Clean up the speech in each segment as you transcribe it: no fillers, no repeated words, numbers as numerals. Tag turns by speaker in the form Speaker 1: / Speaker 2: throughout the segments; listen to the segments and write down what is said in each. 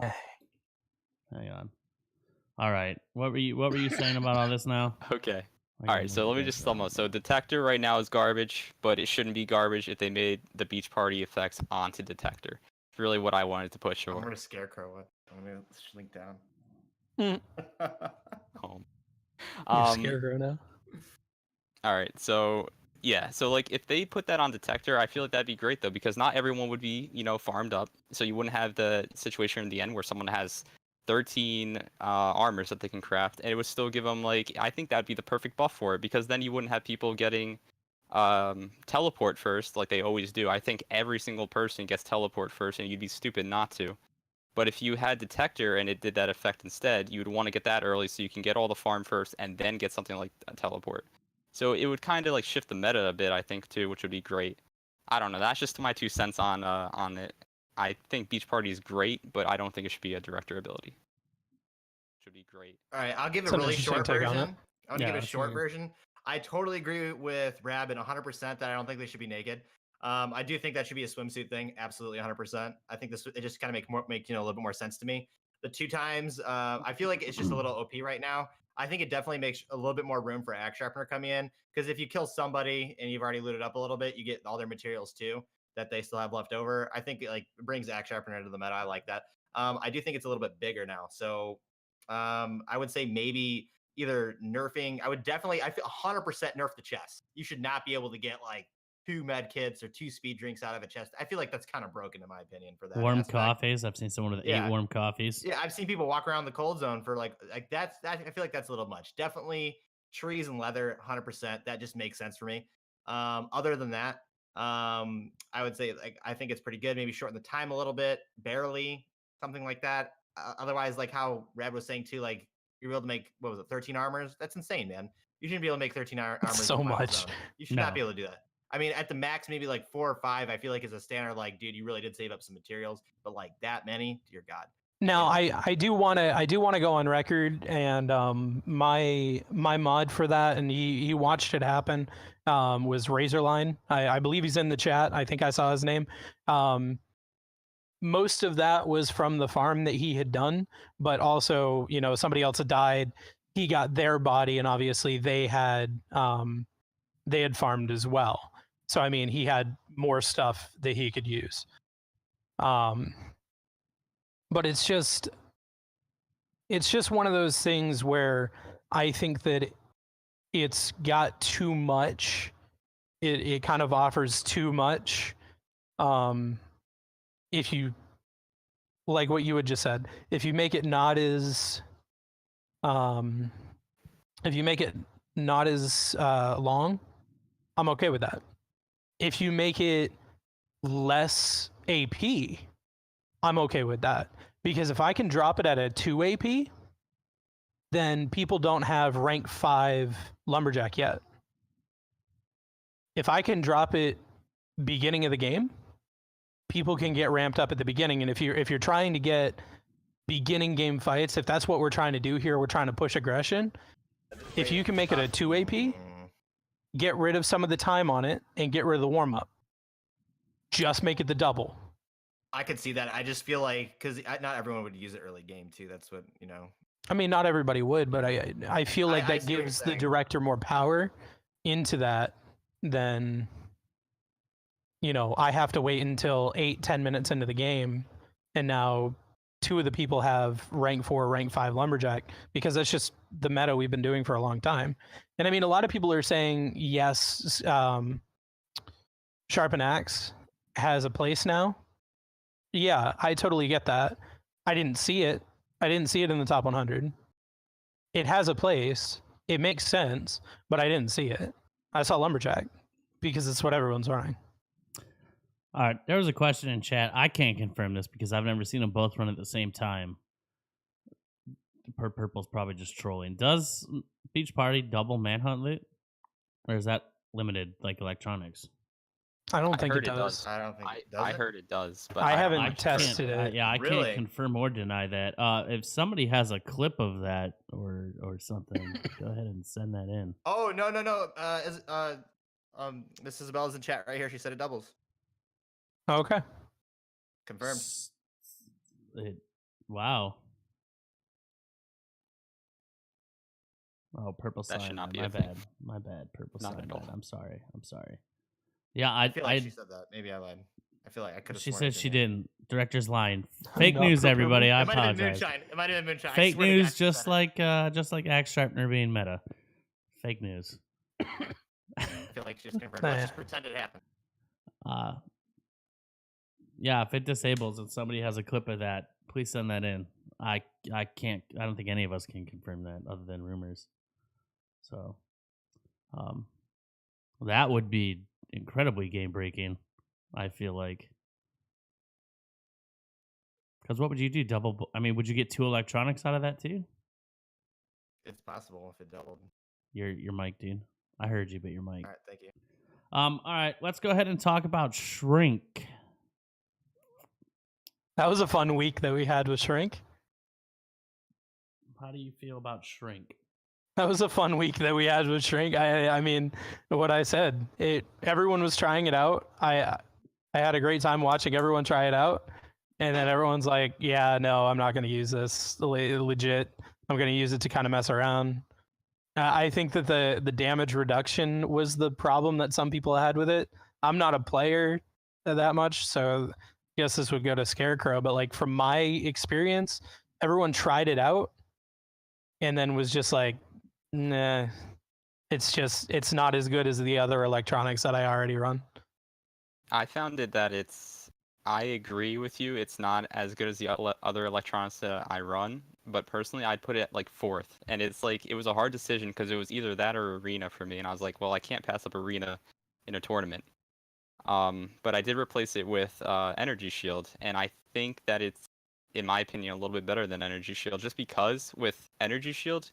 Speaker 1: Hang on. All right. What were you saying about all this now?
Speaker 2: Okay. All right, so let me just sum up. So detector right now is garbage, but it shouldn't be garbage if they made the beach party effects onto detector. It's really what I wanted to push for.
Speaker 3: I'm gonna scarecrow it. I'm gonna link down.
Speaker 4: You're scarecrow now.
Speaker 2: All right, so yeah, so like if they put that on detector, I feel like that'd be great though, because not everyone would be, farmed up, so you wouldn't have the situation in the end where someone has 13 armors that they can craft, and it would still give them like, I think that'd be the perfect buff for it, because then you wouldn't have people getting teleport first like they always do. I think every single person gets teleport first, and you'd be stupid not to. But if you had detector and it did that effect instead, you would want to get that early so you can get all the farm first and then get something like a teleport. So it would kind of like shift the meta a bit, I think, too, which would be great. I don't know. That's just my 2 cents on it. I think Beach Party is great, but I don't think it should be a director ability. It should be great.
Speaker 3: All right, I'll give a really short version. I'll give a short version. I totally agree with Rabin 100% that I don't think they should be naked. I do think that should be a swimsuit thing. Absolutely 100%. I think it just kind of make a little bit more sense to me. The 2 times, I feel like it's just a little OP right now. I think it definitely makes a little bit more room for Axe Sharpener coming in, because if you kill somebody and you've already looted up a little bit, you get all their materials too that they still have left over. I think it brings Axe Sharpener into the meta. I like that. I do think it's a little bit bigger now, so I would say maybe either nerfing. I feel 100% nerf the chest. You should not be able to get like 2 med kits or 2 speed drinks out of a chest. I feel like that's kind of broken in my opinion for that.
Speaker 1: Warm coffees. I've seen someone with 8 warm coffees.
Speaker 3: Yeah, I've seen people walk around the cold zone for like that. I feel like that's a little much. Definitely trees and leather, 100%. That just makes sense for me. Other than that, I would say I think it's pretty good. Maybe shorten the time a little bit, barely, something like that. Otherwise, like how Rad was saying too, like you're able to make 13 armors. That's insane, man. You shouldn't be able to make 13 armors.
Speaker 4: So much.
Speaker 3: You should not be able to do that. I mean, at the max, maybe like 4 or 5. I feel like is a standard. Like, dude, you really did save up some materials, but like that many, dear God.
Speaker 4: Now, I do want to go on record, and my mod for that, and he watched it happen, was Razorline. I believe he's in the chat. I think I saw his name. Most of that was from the farm that he had done, but also, somebody else had died. He got their body, and obviously they had farmed as well. So I mean, he had more stuff that he could use. But it's just one of those things where I think that it's got too much. It kind of offers too much. If you, like what you had just said, if you make it not as long, I'm okay with that. If you make it less AP, I'm okay with that. Because if I can drop it at a 2 AP, then people don't have rank 5 lumberjack yet. If I can drop it beginning of the game, people can get ramped up at the beginning. And if you're trying to get beginning game fights, if that's what we're trying to do here, we're trying to push aggression. If you can make it a 2 AP, get rid of some of the time on it and get rid of the warm up. Just make it the double.
Speaker 3: I could see that. I just feel like, because not everyone would use it early game too. That's what,
Speaker 4: I mean, not everybody would, but I feel like that gives the director more power into that than, I have to wait until 8-10 minutes into the game, and now 2 of the people have rank 4, rank 5 lumberjack, because that's just the meta we've been doing for a long time. And I mean, a lot of people are saying, yes, Sharpen Axe has a place now. Yeah, I totally get that. I didn't see it. I didn't see it in the top 100. It has a place. It makes sense, but I didn't see it. I saw lumberjack because it's what everyone's running.
Speaker 1: All right, there was a question in chat. I can't confirm this because I've never seen them both run at the same time. Purple's probably just trolling. Does Beach Party double Manhunt loot? Or is that limited like electronics?
Speaker 4: I don't think it does.
Speaker 3: I don't think it does.
Speaker 2: I heard it does, but
Speaker 4: I haven't tested it.
Speaker 1: I can't confirm or deny that. If somebody has a clip of that or something, go ahead and send that in.
Speaker 3: Oh, no. Miss Isabella's in chat right here. She said it doubles.
Speaker 4: Okay.
Speaker 3: Confirmed.
Speaker 1: Wow. Oh, purple
Speaker 2: That should
Speaker 1: cyanide.
Speaker 2: not be
Speaker 1: My
Speaker 2: a thing.
Speaker 1: bad. My bad. Purple
Speaker 2: Not at
Speaker 1: cyanide.
Speaker 2: all.
Speaker 1: I'm sorry. I'm sorry. Yeah,
Speaker 3: I feel like she said that. Maybe I lied. I feel like I could have
Speaker 1: She
Speaker 3: sworn.
Speaker 1: said she didn't. Director's lying. Fake
Speaker 4: Not
Speaker 1: news,
Speaker 4: for purple.
Speaker 1: everybody. I
Speaker 3: It might have been
Speaker 1: apologize.
Speaker 3: moonshine. It might have been moonshine. I
Speaker 1: Fake
Speaker 3: swear to God,
Speaker 1: news,
Speaker 3: she said it.
Speaker 1: just like Axe Sharpener being meta. Fake news.
Speaker 3: I feel like she just confirmed.
Speaker 4: Nah.
Speaker 3: Let's just pretend it happened.
Speaker 1: Yeah, if it disables and somebody has a clip of that, please send that in. I can't. I don't think any of us can confirm that other than rumors. So, that would be incredibly game breaking. I feel like. Because what would you do? I mean, would you get 2 electronics out of that too?
Speaker 3: It's possible if it doubled.
Speaker 1: Your mic, dude. I heard you, but your mic.
Speaker 3: All right, thank you.
Speaker 1: All right, let's go ahead and talk about Shrink.
Speaker 4: That was a fun week that we had with Shrink.
Speaker 1: How do you feel about Shrink?
Speaker 4: That was a fun week that we had with Shrink. I mean, what I said. Everyone was trying it out. I had a great time watching everyone try it out, and then everyone's like, "Yeah, no, I'm not going to use this. Legit, I'm going to use it to kind of mess around." I think that the damage reduction was the problem that some people had with it. I'm not a player that much, so I guess this would go to Scarecrow. But like from my experience, everyone tried it out, and then was just like, "Nah, it's not as good as the other electronics that I already run."
Speaker 2: I found it that I agree with you. It's not as good as the other electronics that I run, but personally, I'd put it at like 4th. And it's like, it was a hard decision because it was either that or Arena for me. And I was like, well, I can't pass up Arena in a tournament. But I did replace it with Energy Shield. And I think that it's, in my opinion, a little bit better than Energy Shield, just because with Energy Shield,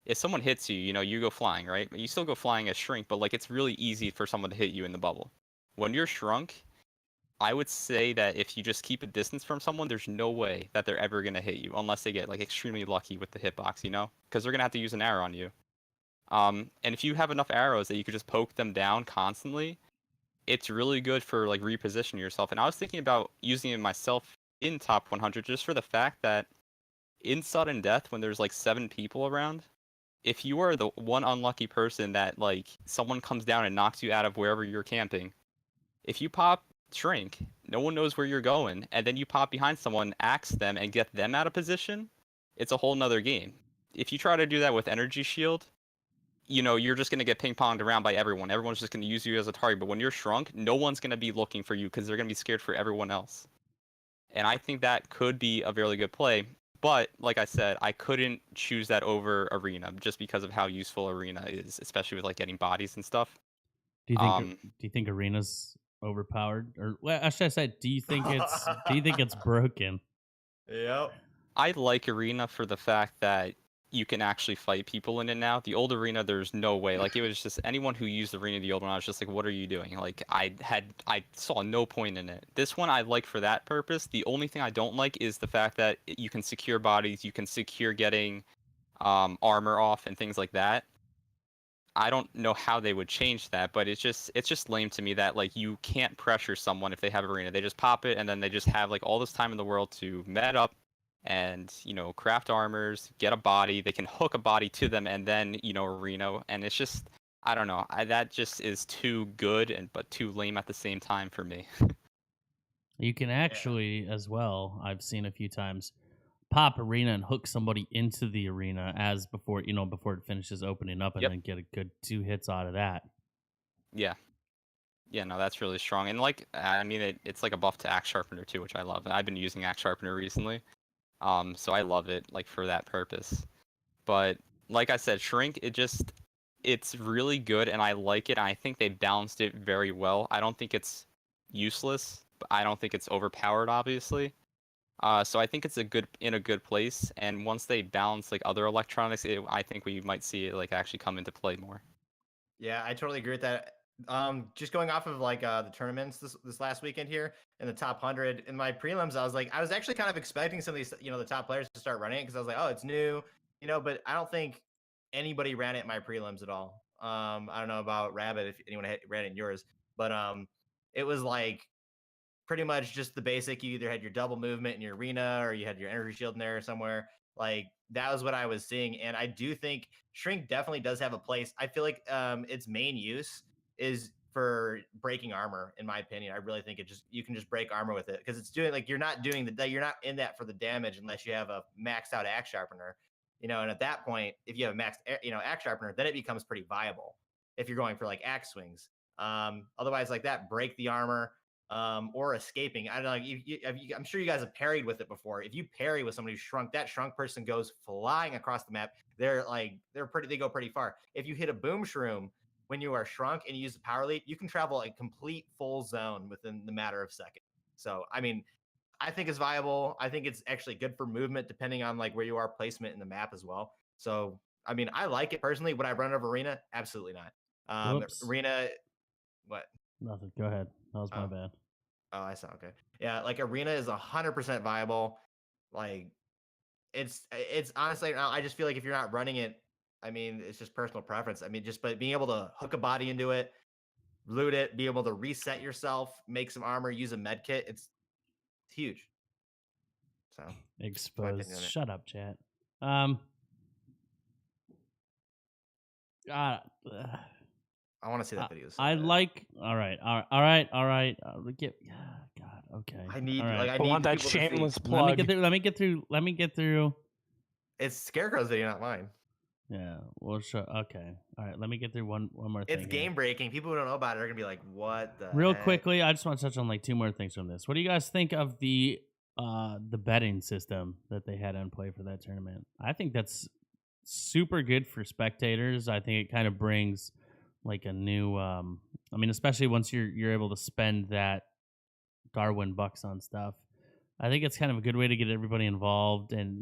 Speaker 2: if someone hits you, you go flying, right? You still go flying as Shrink, but like it's really easy for someone to hit you in the bubble. When you're Shrunk, I would say that if you just keep a distance from someone, there's no way that they're ever going to hit you unless they get like extremely lucky with the hitbox, because they're going to have to use an arrow on you. And if you have enough arrows that you could just poke them down constantly, it's really good for like repositioning yourself. And I was thinking about using it myself in top 100 just for the fact that in sudden death, when there's like 7 people around, if you are the one unlucky person that like someone comes down and knocks you out of wherever you're camping, if you pop Shrink, no one knows where you're going, and then you pop behind someone, axe them, and get them out of position, it's a whole nother game. If you try to do that with Energy Shield, you're just going to get ping-ponged around by everyone. Everyone's just going to use you as a target. But when you're Shrunk, no one's going to be looking for you because they're going to be scared for everyone else. And I think that could be a very good play. But like I said, I couldn't choose that over Arena just because of how useful Arena is, especially with like getting bodies and stuff.
Speaker 1: Do you think Arena's overpowered, or well, should I say, do you think it's broken?
Speaker 3: Yep.
Speaker 2: I like Arena for the fact that you can actually fight people in it now. The old Arena, there's no way. Like, it was just anyone who used Arena, the old one, I was just like, what are you doing? Like, I saw no point in it. This one I like for that purpose. The only thing I don't like is the fact that you can secure bodies, you can secure getting armor off and things like that. I don't know how they would change that, but it's just lame to me that like you can't pressure someone if they have Arena. They just pop it and then they just have like all this time in the world to med up and craft armors, get a body. They can hook a body to them and then Arena, and it's just, I don't know. That just is too good but too lame at the same time for me.
Speaker 1: You can actually, as well, I've seen a few times, pop Arena and hook somebody into the arena as before it finishes opening up, and then get a good 2 hits out of that.
Speaker 2: Yeah, no, that's really strong. And like, I mean, it's like a buff to Axe Sharpener too, which I love. I've been using Axe Sharpener recently, so I love it like for that purpose. But like I said, Shrink, it's really good, and I like it. And I think they balanced it very well. I don't think it's useless, but I don't think it's overpowered, obviously. So I think it's in a good place, and once they balance like other electronics, I think we might see it like actually come into play more.
Speaker 3: Yeah, I totally agree with that. Just going off of like the tournaments this last weekend here in the top 100 in my prelims, I was actually kind of expecting some of these the top players to start running it because I was like, oh, it's new, but I don't think anybody ran it in my prelims at all. I don't know about Rabbit if anyone ran it in yours, but it was like pretty much just the basic. You either had your double movement in your arena or you had your energy shield in there somewhere. Like that was what I was seeing. And I do think Shrink definitely does have a place. I feel like its main use is for breaking armor, in my opinion. I really think you can just break armor with it because it's doing like you're not in that for the damage unless you have a maxed out axe sharpener, and at that point, if you have a maxed axe sharpener, then it becomes pretty viable if you're going for like axe swings. Otherwise, like that, break the armor. Or escaping. I don't know. I'm sure you guys have parried with it before. If you parry with somebody who's shrunk, that shrunk person goes flying across the map. They go pretty far. If you hit a boom shroom when you are shrunk and you use the power lead, you can travel a complete full zone within the matter of seconds. So, I mean, I think it's viable. I think it's actually good for movement, depending on like where you are placement in the map as well. So, I mean, I like it personally. Would I run it over Arena? Absolutely not. Arena, what?
Speaker 1: Nothing. Go ahead. That was my bad.
Speaker 3: Oh, I saw. Okay. Yeah, like Arena is 100% viable. Like it's honestly, I just feel like if you're not running it, I mean, it's just personal preference. I mean, but being able to hook a body into it, loot it, be able to reset yourself, make some armor, use a med kit, it's huge. So
Speaker 1: exposed. Shut up, chat.
Speaker 3: I want to see that video. So
Speaker 1: I like. All right. God. Okay.
Speaker 3: I
Speaker 4: want that shameless plug.
Speaker 1: Let me get through.
Speaker 3: It's Scarecrow's video, not mine.
Speaker 1: Yeah. Well, sure. Okay. All right. Let me get through one more thing.
Speaker 3: It's game breaking. People who don't know about it are gonna be like, "What the?"
Speaker 1: Real
Speaker 3: heck?
Speaker 1: Quickly, I just want to touch on like two more things from this. What do you guys think of the betting system that they had in play for that tournament? I think that's super good for spectators. I think it kind of brings like a new I mean, especially once you're able to spend that Darwin bucks on stuff. I think it's kind of a good way to get everybody involved and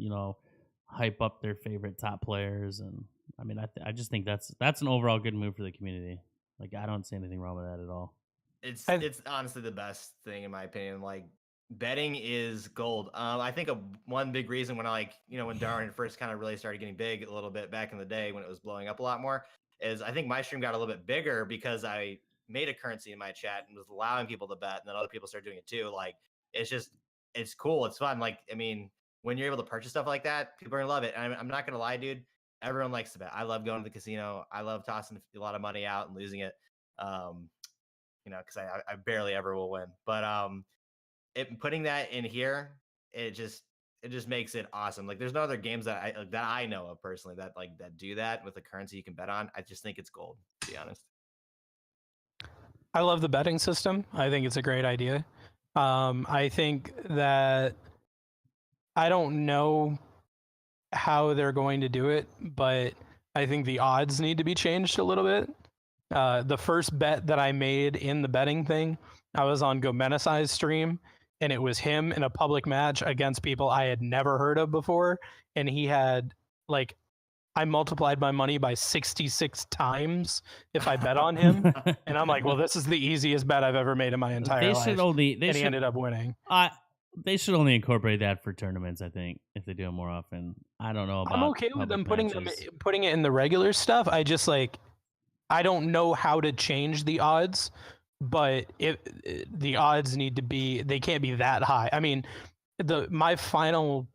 Speaker 1: hype up their favorite top players. And I mean, I just think that's an overall good move for the community. Like, I don't see anything wrong with that at all.
Speaker 3: It's honestly the best thing in my opinion. Like, betting is gold. I think one big reason when when Darwin first kind of really started getting big a little bit back in the day when it was blowing up a lot more, is I think my stream got a little bit bigger because I made a currency in my chat and was allowing people to bet, and then other people started doing it too. Like, it's cool. It's fun. Like, I mean, when you're able to purchase stuff like that, people are gonna love it. And I'm not gonna lie, dude. Everyone likes to bet. I love going to the casino. I love tossing a lot of money out and losing it. Because I barely ever will win. But putting that in here, it just makes it awesome. Like, there's no other games that I know of personally that do that with a currency you can bet on. I just think it's gold, to be honest.
Speaker 4: I love the betting system. I think it's a great idea. I think that I don't know how they're going to do it, but I think the odds need to be changed a little bit. The first bet that I made in the betting thing, I was on Gomenesai's stream, and it was him in a public match against people I had never heard of before, and he had I multiplied my money by 66 times if I bet on him. And I'm like, well, this is the easiest bet I've ever made in my entire life. He ended up winning.
Speaker 1: They should only incorporate that for tournaments, I think, if they do it more often. I don't know about
Speaker 4: I'm okay with them putting it in the regular stuff. I just I don't know how to change the odds, but the odds need to be, they can't be that high. I mean, my final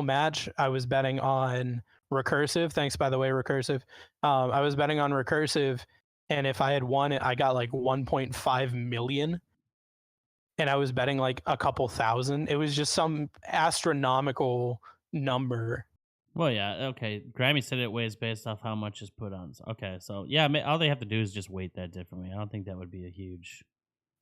Speaker 4: match, I was betting on Recursive. Thanks, by the way, Recursive. I was betting on Recursive, and if I had won it, I got 1.5 million. And I was betting a couple thousand. It was just some astronomical number.
Speaker 1: Well, yeah, okay. Grammy said it weighs based off how much is put on. Okay, so yeah, all they have to do is just weight that differently. I don't think that would be a huge.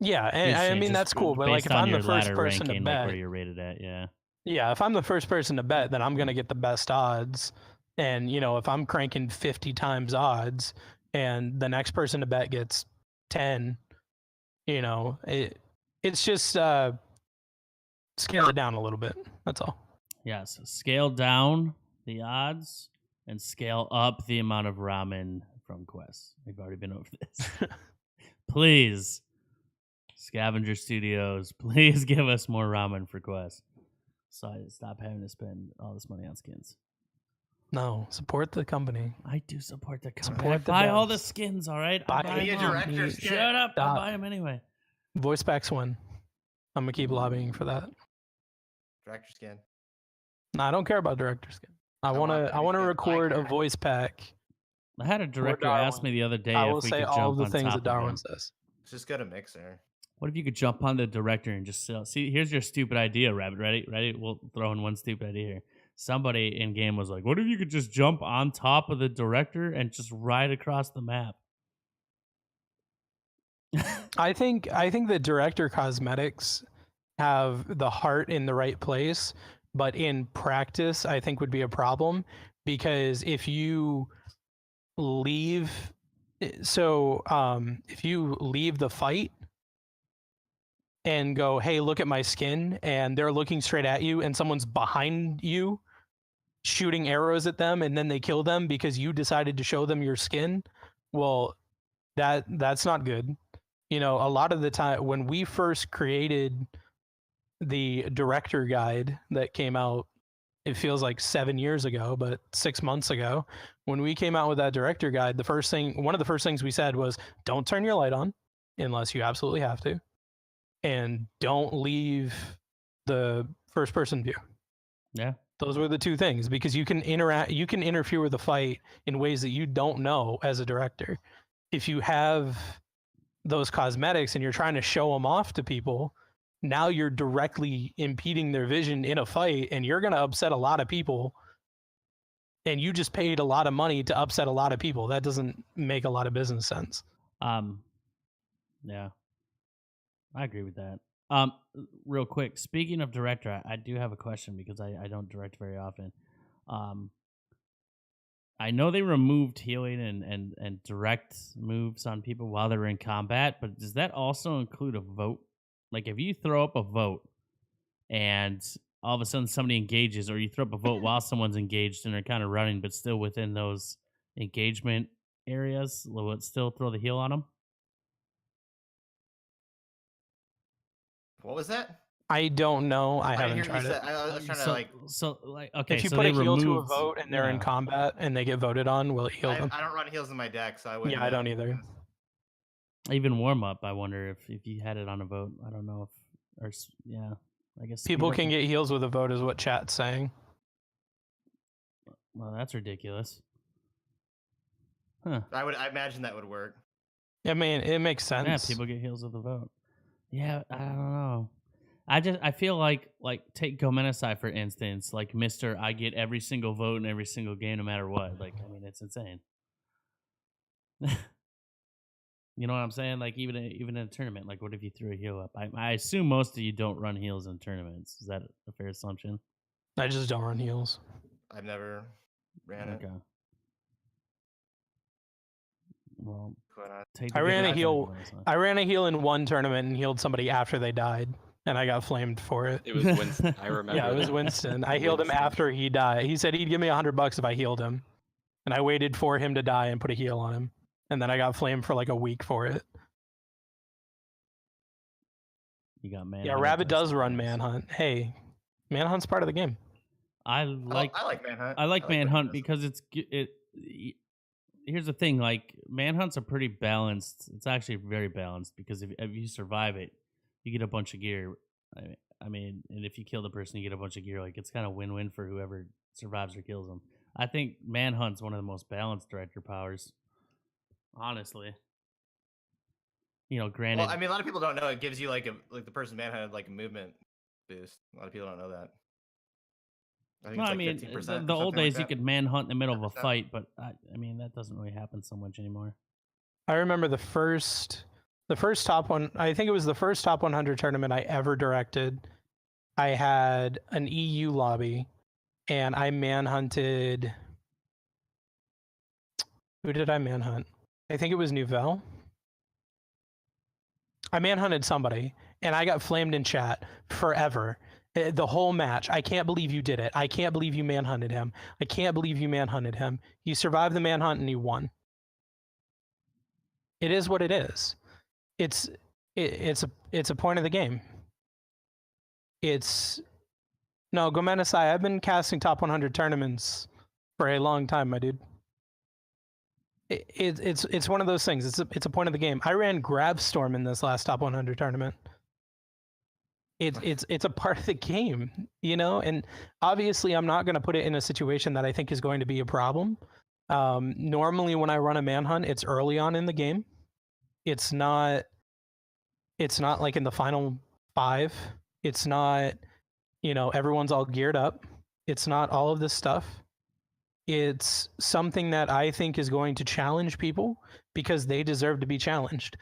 Speaker 4: Yeah, and I mean that's cool, but if I'm the first person to bet,
Speaker 1: where you're rated at, yeah.
Speaker 4: Yeah, if I'm the first person to bet, then I'm gonna get the best odds. And if I'm cranking 50 times odds, and the next person to bet gets 10, it's just scale it down a little bit. That's all.
Speaker 1: Yes, scale down the odds and scale up the amount of ramen from Quest. We've already been over this. Please, Scavenger Studios, please give us more ramen for Quest, so I stop having to spend all this money on skins.
Speaker 4: No, support the company.
Speaker 1: I do support the company. I buy all the skins, all right?
Speaker 3: Buy a director's
Speaker 1: Shut up. I'll buy them anyway.
Speaker 4: Voice packs one. I'm gonna keep lobbying for that.
Speaker 3: Director skin.
Speaker 4: No, I don't care about director skin. I wanna record a voice pack.
Speaker 1: I had a director ask me the other day
Speaker 4: I will
Speaker 1: if we
Speaker 4: say
Speaker 1: could
Speaker 4: all
Speaker 1: jump
Speaker 4: of the
Speaker 1: on
Speaker 4: things
Speaker 1: top
Speaker 4: that
Speaker 1: of
Speaker 4: Darwin
Speaker 1: him.
Speaker 4: says.
Speaker 3: Let's just go to Mixer.
Speaker 1: What if you could jump on the director and just see? Here's your stupid idea, Rabbit. Ready? We'll throw in one stupid idea here. Somebody in game was like, "What if you could just jump on top of the director and just ride across the map?"
Speaker 4: I think the director cosmetics have the heart in the right place, but in practice, I think would be a problem because if you leave, if you leave the fight and go, "Hey, look at my skin," and they're looking straight at you, and someone's behind you shooting arrows at them, and then they kill them because you decided to show them your skin, well, that's not good. You know, a lot of the time when we first created the director guide that came out, it feels like 7 years ago, but 6 months ago, when we came out with that director guide, one of the first things we said was, don't turn your light on unless you absolutely have to, and don't leave the first person view.
Speaker 1: Yeah.
Speaker 4: Those were the two things, because you can interfere with the fight in ways that you don't know as a director. If you have those cosmetics and you're trying to show them off to people, now you're directly impeding their vision in a fight, and you're going to upset a lot of people, and you just paid a lot of money to upset a lot of people. That doesn't make a lot of business sense.
Speaker 1: Yeah, I agree with that. Real quick, speaking of director, I do have a question because I don't direct very often. I know they removed healing and direct moves on people while they're in combat, but does that also include a vote? Like if you throw up a vote and all of a sudden somebody engages, or you throw up a vote while someone's engaged and they're kind of running, but still within those engagement areas, will it still throw the heal on them?
Speaker 3: What was that?
Speaker 4: I don't know. I haven't tried it.
Speaker 3: I was trying to
Speaker 1: okay.
Speaker 4: If you
Speaker 1: so
Speaker 4: put
Speaker 1: they
Speaker 4: a heal to a
Speaker 1: removed-
Speaker 4: vote and they're in combat and they get voted on, will it heal them?
Speaker 3: I don't run heals in my deck, so I wouldn't.
Speaker 4: Yeah, I don't either.
Speaker 1: Even warm up, I wonder if you had it on a vote. I don't know I guess
Speaker 4: People can get heals with a vote, is what chat's saying.
Speaker 1: Well, that's ridiculous. Huh.
Speaker 3: I imagine that would work.
Speaker 4: I mean, it makes sense.
Speaker 1: Yeah, people get heals with a vote. Yeah, I don't know. I feel like take Gomenesai for instance, like Mr. I get every single vote in every single game no matter what. Like, I mean, it's insane. You know what I'm saying? Like even in a tournament, like what if you threw a heal up? I assume most of you don't run heals in tournaments. Is that a fair assumption?
Speaker 4: I just don't run heals.
Speaker 3: I've never ran it.
Speaker 1: Well,
Speaker 4: I ran a heal in one tournament and healed somebody after they died, and I got flamed for it.
Speaker 2: It was Winston. I remember.
Speaker 4: Yeah, it was Winston. I healed him after he died. He said he'd give me $100 if I healed him, and I waited for him to die and put a heal on him, and then I got flamed for like a week for it.
Speaker 1: You got Manhunt.
Speaker 4: Yeah, Rabbit does run Manhunt. Hey, Manhunt's part of the game.
Speaker 3: I like Manhunt.
Speaker 1: I like Manhunt because here's the thing, like Manhunt's a pretty balanced. It's actually very balanced because if you survive it, you get a bunch of gear. I mean, and if you kill the person, you get a bunch of gear. Like it's kind of win-win for whoever survives or kills them. I think Manhunt's one of the most balanced director powers. Honestly, you know, granted.
Speaker 3: Well, I mean, a lot of people don't know it gives you like the person Manhunt like a movement boost. A lot of people don't know that.
Speaker 1: I mean, the old days you could manhunt in the middle of a fight, but I mean that doesn't really happen so much anymore.
Speaker 4: I remember the first top one. I think it was the first top 100 tournament I ever directed. I had an EU lobby, and I manhunted. Who did I manhunt? I think it was Nouvelle. I manhunted somebody, and I got flamed in chat forever. The whole match. I can't believe you did it. I can't believe you manhunted him. I can't believe you manhunted him. You survived the manhunt and you won. It is what it is. It's a point of the game. No, Gomenesai, I've been casting top 100 tournaments for a long time, my dude. It's one of those things. It's a point of the game. I ran Grabstorm in this last top 100 tournament. It's a part of the game, you know. And obviously, I'm not going to put it in a situation that I think is going to be a problem. Normally, when I run a manhunt, it's early on in the game. It's not like in the final 5. It's not, you know, everyone's all geared up. It's not all of this stuff. It's something that I think is going to challenge people because they deserve to be challenged.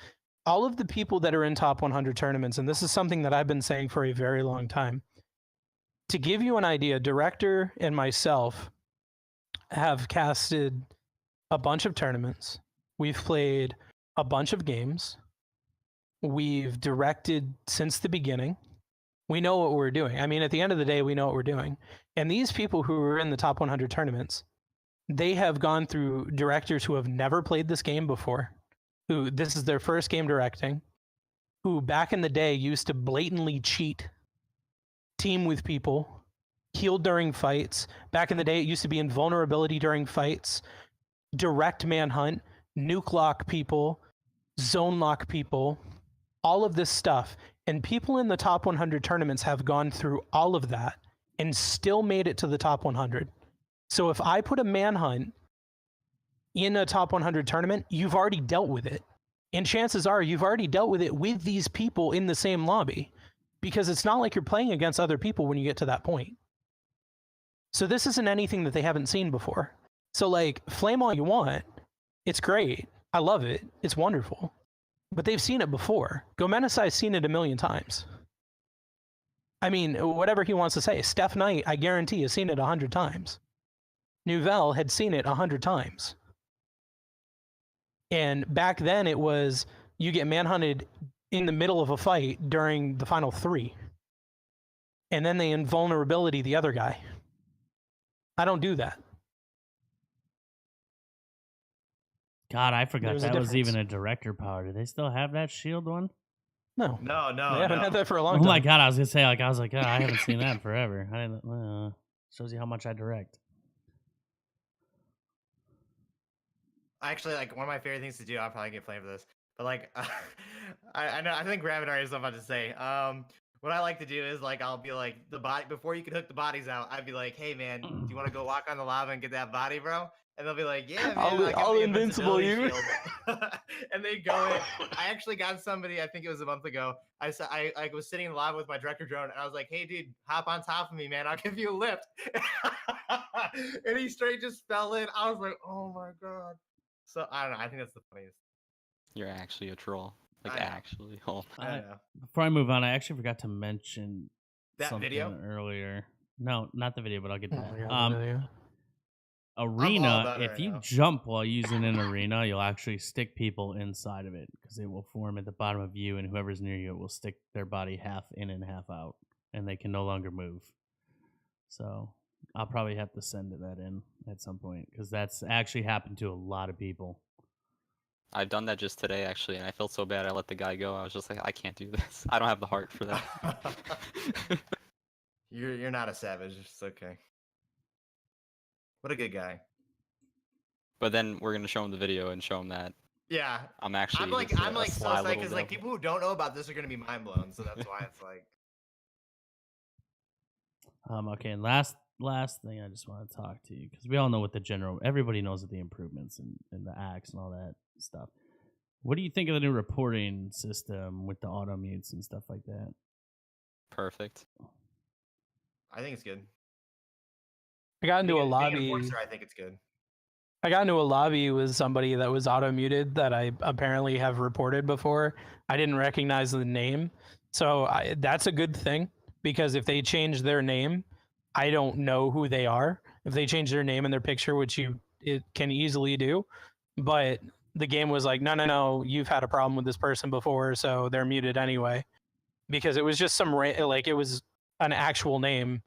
Speaker 4: All of the people that are in top 100 tournaments, and this is something that I've been saying for a very long time. To give you an idea, Director and myself have casted a bunch of tournaments. We've played a bunch of games. We've directed since the beginning. We know what we're doing. I mean, at the end of the day, we know what we're doing. And these people who are in the top 100 tournaments, they have gone through directors who have never played this game before, who this is their first game directing, who back in the day used to blatantly cheat, team with people, heal during fights. Back in the day, it used to be invulnerability during fights, direct manhunt, nuke lock people, zone lock people, all of this stuff. And people in the top 100 tournaments have gone through all of that and still made it to the top 100. So if I put a manhunt in a top 100 tournament, you've already dealt with it. And chances are you've already dealt with it with these people in the same lobby, because it's not like you're playing against other people when you get to that point. So this isn't anything that they haven't seen before. So like, flame all you want. It's great. I love it. It's wonderful. But they've seen it before. Gomenesai's seen it a million times. I mean, whatever he wants to say. Steph Knight, I guarantee, has seen it 100 times. Nouvelle had seen it 100 times. And back then it was, you get manhunted in the middle of a fight during the final 3. And then they invulnerability the other guy. I don't do that.
Speaker 1: God, I forgot
Speaker 4: There's a
Speaker 1: that was
Speaker 4: difference.
Speaker 1: even a director power. Do they still have that shield one?
Speaker 4: No.
Speaker 3: No,
Speaker 4: They haven't had that for a long
Speaker 1: Oh
Speaker 4: time.
Speaker 1: my God, I was gonna say, I haven't seen that in forever. I didn't, shows you how much I direct.
Speaker 3: Actually, like, one of my favorite things to do, I'll probably get flamed for this, but like, I know, I think Rabbit already has something to say. What I like to do is, like, I'll be like, the body, before you can hook the bodies out, I'd be like, hey man, do you want to go walk on the lava and get that body, bro? And they'll be like, yeah, man,
Speaker 4: I'll invincible you.
Speaker 3: And they go in. I actually got somebody, I think it was a month ago. I was sitting in the lava with my director drone, and I was like, hey dude, hop on top of me, man, I'll give you a lift. And he straight just fell in. I was like, oh my God. So I don't know. I think that's the funniest.
Speaker 2: You're actually a troll. Like, actually. Oh.
Speaker 1: Before I move on, I actually forgot to mention
Speaker 3: that
Speaker 1: something
Speaker 3: video
Speaker 1: earlier. No, not the video, but I'll get to that.
Speaker 4: Yeah.
Speaker 1: Arena, if you jump while using an arena, you'll actually stick people inside of it because it will form at the bottom of you, and whoever's near you, it will stick their body half in and half out, and they can no longer move. So I'll probably have to send that in at some point because that's actually happened to a lot of people.
Speaker 2: I've done that just today, actually, and I felt so bad I let the guy go. I was just like, I can't do this. I don't have the heart for that.
Speaker 3: You're not a savage. It's okay. What a good guy.
Speaker 2: But then we're gonna show him the video and show him that.
Speaker 3: Yeah.
Speaker 2: I'm actually.
Speaker 3: I'm like so psyched because like people who don't know about this are gonna be mind blown. So that's why it's like.
Speaker 1: Okay, and last thing I just want to talk to you because we all know what everybody knows the improvements and the axe and all that stuff. What do you think of the new reporting system with the auto mutes and stuff like that?
Speaker 2: Perfect.
Speaker 3: I think it's good.
Speaker 4: I got into a lobby.
Speaker 3: Being an enforcer, I think it's good.
Speaker 4: I got into a lobby with somebody that was auto muted that I apparently have reported before. I didn't recognize the name, so that's a good thing because if they change their name, I don't know who they are. If they change their name and their picture, which it can easily do, but the game was like, no, you've had a problem with this person before, so they're muted anyway, because it was just it was an actual name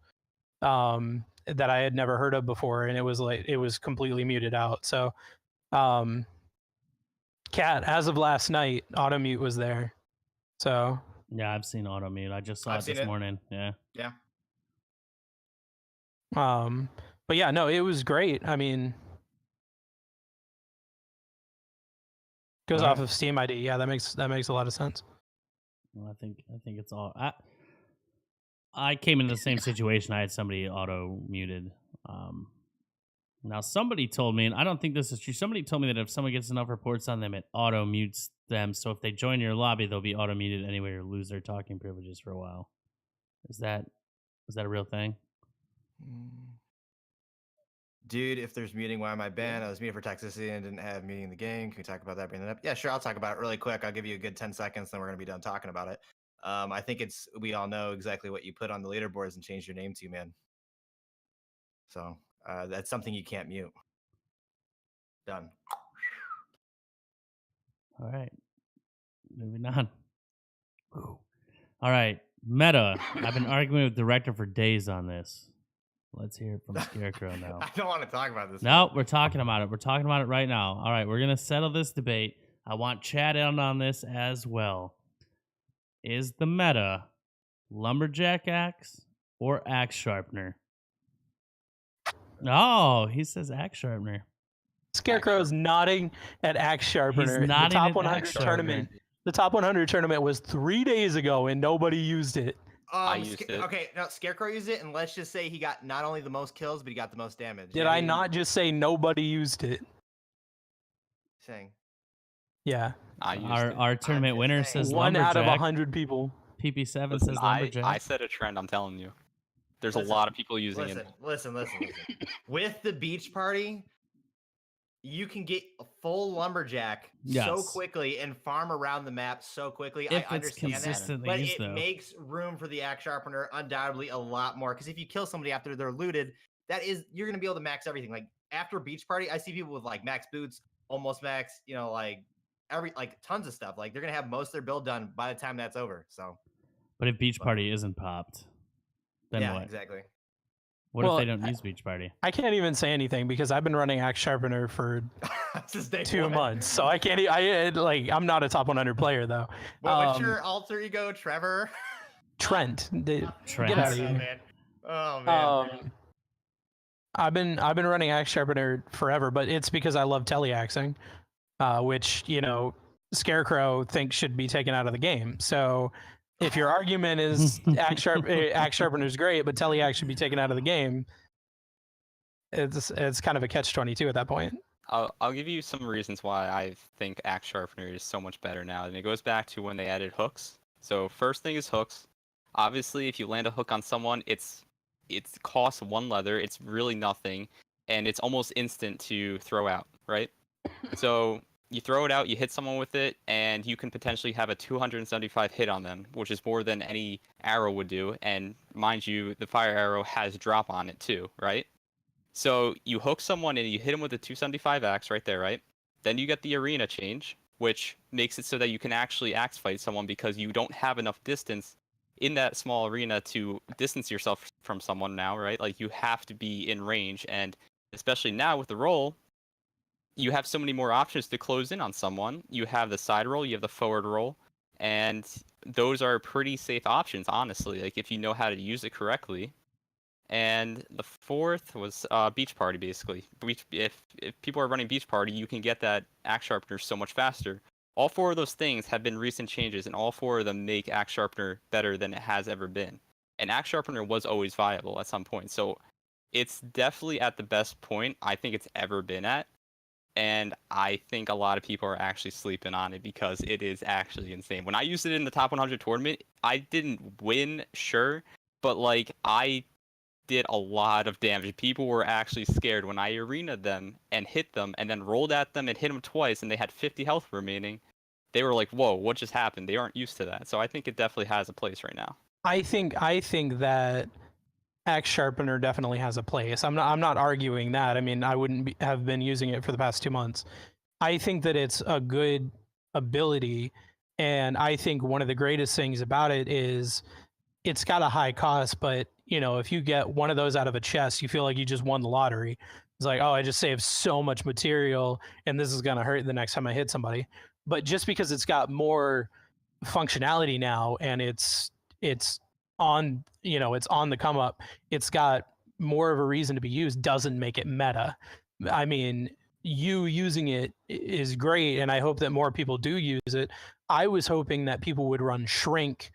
Speaker 4: that I had never heard of before, and it was completely muted out. So, Cat, as of last night, auto mute was there. So
Speaker 1: yeah, I've seen auto mute. I just saw it this morning. Yeah.
Speaker 3: Yeah.
Speaker 4: But yeah, no, it was great. I mean, goes off of Steam ID. Yeah, that makes a lot of sense.
Speaker 1: Well, I think it's all. I came into the same situation. I had somebody auto muted. Now somebody told me, and I don't think this is true. Somebody told me that if someone gets enough reports on them, it auto mutes them. So if they join your lobby, they'll be auto muted anyway or lose their talking privileges for a while. Is that a real thing?
Speaker 3: Dude, if there's muting, why am I banned? I was muted for toxicity and didn't have muting in the game. Can we talk about that? Bring that up? Yeah, sure. I'll talk about it really quick. I'll give you a good 10 seconds, then we're going to be done talking about it. I think we all know exactly what you put on the leaderboards and change your name to, man. So that's something you can't mute. Done.
Speaker 1: All right. Moving on. Ooh. All right. Meta. I've been arguing with the director for days on this. Let's hear it from Scarecrow now.
Speaker 3: I don't want to talk about this.
Speaker 1: No, we're talking about it. We're talking about it right now. All right, we're going to settle this debate. I want Chad in on this as well. Is the meta lumberjack axe or axe sharpener? Oh, he says axe sharpener.
Speaker 4: Scarecrow's nodding at axe sharpener.
Speaker 1: He's nodding
Speaker 4: the top
Speaker 1: at
Speaker 4: 100
Speaker 1: axe
Speaker 4: tournament. The top 100 tournament was 3 days ago, and nobody used it.
Speaker 2: I used it.
Speaker 3: Okay, no, Scarecrow used it, and let's just say he got not only the most kills, but he got the most damage.
Speaker 4: Did I not just say nobody used it?
Speaker 3: Saying.
Speaker 4: Yeah.
Speaker 1: Our tournament winner says
Speaker 4: one
Speaker 1: lumberjack.
Speaker 4: out of 100 people.
Speaker 1: PP7 says lumberjack.
Speaker 2: I set a trend, I'm telling you. There's a lot of people using it.
Speaker 3: Listen. With the beach party, you can get a full lumberjack so quickly and farm around the map so quickly.
Speaker 1: If
Speaker 3: I understand that, but
Speaker 1: used,
Speaker 3: it makes room for the axe sharpener undoubtedly a lot more. Because if you kill somebody after they're looted, you're gonna be able to max everything. Like after beach party, I see people with like max boots, almost max, tons of stuff. Like they're gonna have most of their build done by the time that's over. So,
Speaker 1: but if beach party isn't popped, then what?
Speaker 3: Exactly.
Speaker 1: What if they don't use beach party?
Speaker 4: I can't even say anything because I've been running axe sharpener for 2 months, so I can't. I'm not a top 100 player though.
Speaker 3: What's your alter ego, Trevor?
Speaker 4: Trent.
Speaker 1: Trent.
Speaker 4: Get out of here.
Speaker 3: Man. Oh man.
Speaker 4: I've been running axe sharpener forever, but it's because I love teleaxing, which Scarecrow thinks should be taken out of the game. So if your argument is axe sharpener is great, but teleax should be taken out of the game, it's kind of a catch-22 at that point.
Speaker 2: I'll give you some reasons why I think axe sharpener is so much better now, and it goes back to when they added hooks. So first thing is hooks. Obviously, if you land a hook on someone, it costs 1 leather. It's really nothing, and it's almost instant to throw out, right? So you throw it out, you hit someone with it, and you can potentially have a 275 hit on them, which is more than any arrow would do. And mind you, the fire arrow has drop on it too, right? So you hook someone and you hit them with a 275 axe right there, right? Then you get the arena change, which makes it so that you can actually axe fight someone because you don't have enough distance in that small arena to distance yourself from someone now, right? Like you have to be in range, and especially now with the roll, you have so many more options to close in on someone. You have the side roll, you have the forward roll, and those are pretty safe options, honestly, like if you know how to use it correctly. And the fourth was beach party, basically. If people are running beach party, you can get that axe sharpener so much faster. All 4 of those things have been recent changes, and all 4 of them make axe sharpener better than it has ever been. And axe sharpener was always viable at some point, so it's definitely at the best point I think it's ever been at. And I think a lot of people are actually sleeping on it because it is actually insane. When I used it in the top 100 tournament, I didn't win, sure, but I did a lot of damage. People were actually scared when I arenaed them and hit them and then rolled at them and hit them twice and they had 50 health remaining. They were like, whoa, what just happened? They aren't used to that. So I think it definitely has a place right now.
Speaker 4: I think that axe sharpener definitely has a place. I'm not arguing that. I mean, I wouldn't have been using it for the past 2 months. I think that it's a good ability, and I think one of the greatest things about it is it's got a high cost, but if you get one of those out of a chest, you feel like you just won the lottery. It's like, oh, I just saved so much material, and this is gonna hurt the next time I hit somebody. But just because it's got more functionality now, and it's on it's on the come up, it's got more of a reason to be used, doesn't make it meta. I mean, you using it is great, and I hope that more people do use it. I was hoping that people would run shrink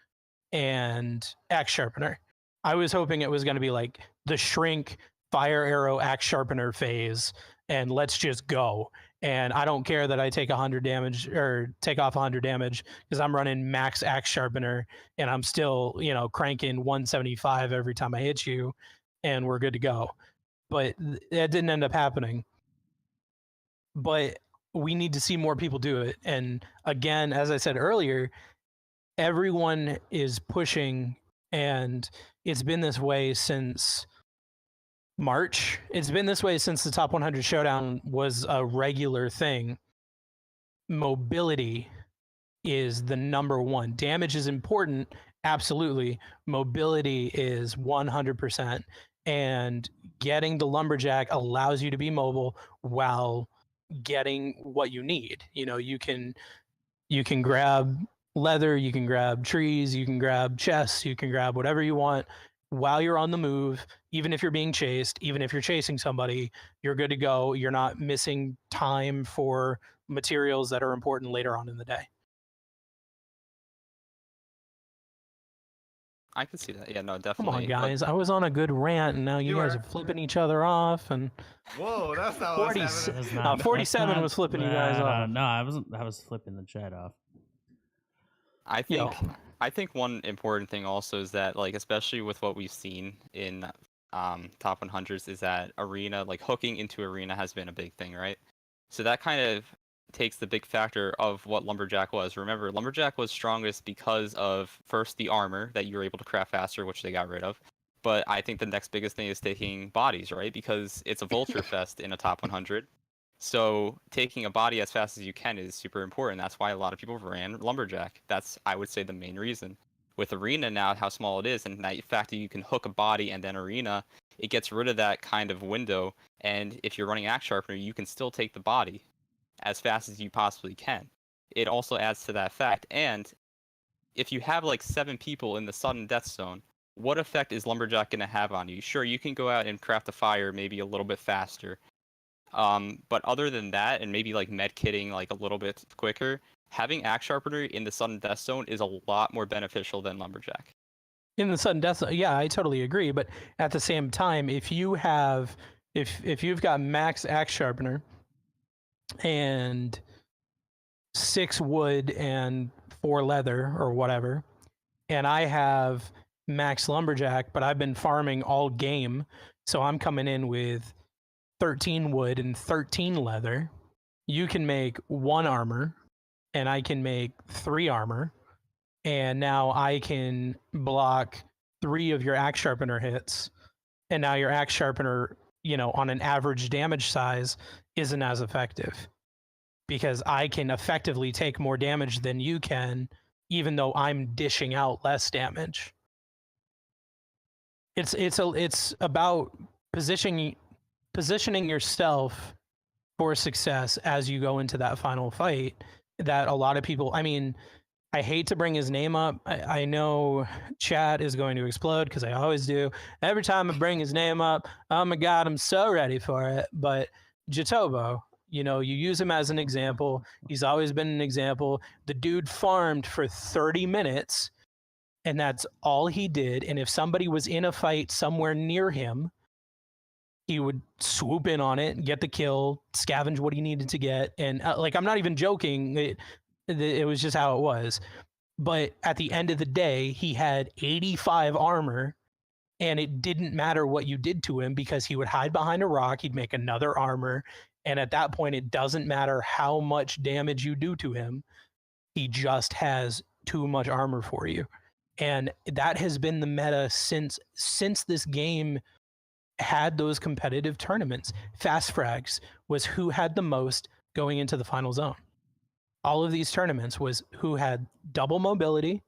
Speaker 4: and axe sharpener, I was hoping it was going to be like the shrink, fire arrow, axe sharpener phase, and let's just go. And I don't care that I take 100 damage or take off 100 damage because I'm running max axe sharpener and I'm still, cranking 175 every time I hit you, and we're good to go. But that didn't end up happening. But we need to see more people do it. And again, as I said earlier, everyone is pushing, and it's been this way since March. It's been this way since the Top 100 Showdown was a regular thing. Mobility is the number one. Damage is important, absolutely. Mobility is 100%. And getting the lumberjack allows you to be mobile while getting what you need. You can grab leather, you can grab trees, you can grab chests, you can grab whatever you want while you're on the move. Even if you're being chased, even if you're chasing somebody, you're good to go. You're not missing time for materials that are important later on in the day.
Speaker 2: I can see that. Yeah, no, definitely.
Speaker 4: Come on, guys. I was on a good rant, and now you guys are flipping each other off. And
Speaker 3: whoa, that's not what was happening.
Speaker 4: 47 was flipping you guys off.
Speaker 1: No, I wasn't. I was flipping the chat off.
Speaker 2: I think one important thing also is that, like, especially with what we've seen in top 100s, is that arena, like hooking into arena, has been a big thing, right? So that kind of takes the big factor of what lumberjack was. Remember, lumberjack was strongest because of, first, the armor that you were able to craft faster, which they got rid of. But I think the next biggest thing is taking bodies, right? Because it's a vulture fest in a top 100. So taking a body as fast as you can is super important. That's why a lot of people ran lumberjack. That's, I would say, the main reason. With arena now, how small it is, and the fact that you can hook a body and then arena, it gets rid of that kind of window. And if you're running axe sharpener, you can still take the body as fast as you possibly can. It also adds to that fact. And if you have like 7 people in the sudden death zone, what effect is lumberjack going to have on you? Sure, you can go out and craft a fire maybe a little bit faster. But other than that, and maybe like med kitting like a little bit quicker, having axe sharpener in the sudden death zone is a lot more beneficial than lumberjack.
Speaker 4: In the sudden death zone, yeah, I totally agree. But at the same time, if you've got max axe sharpener and 6 wood and 4 leather or whatever, and I have max lumberjack, but I've been farming all game, so I'm coming in with 13 wood and 13 leather, you can make 1 armor, and I can make 3 armor, and now I can block 3 of your axe sharpener hits, and now your axe sharpener, on an average damage size, isn't as effective because I can effectively take more damage than you can, even though I'm dishing out less damage. It's about positioning yourself for success as you go into that final fight. That a lot of people, I hate to bring his name up. I know chat is going to explode because I always do. Every time I bring his name up, oh my God, I'm so ready for it. But Jatobo, you use him as an example. He's always been an example. The dude farmed for 30 minutes, and that's all he did. And if somebody was in a fight somewhere near him, he would swoop in on it, get the kill, scavenge what he needed to get. And I'm not even joking. It was just how it was. But at the end of the day, he had 85 armor, and it didn't matter what you did to him because he would hide behind a rock. He'd make another armor. And at that point, it doesn't matter how much damage you do to him. He just has too much armor for you. And that has been the meta since this game had those competitive tournaments. Fast frags was who had the most going into the final zone. All of these tournaments was who had double mobility.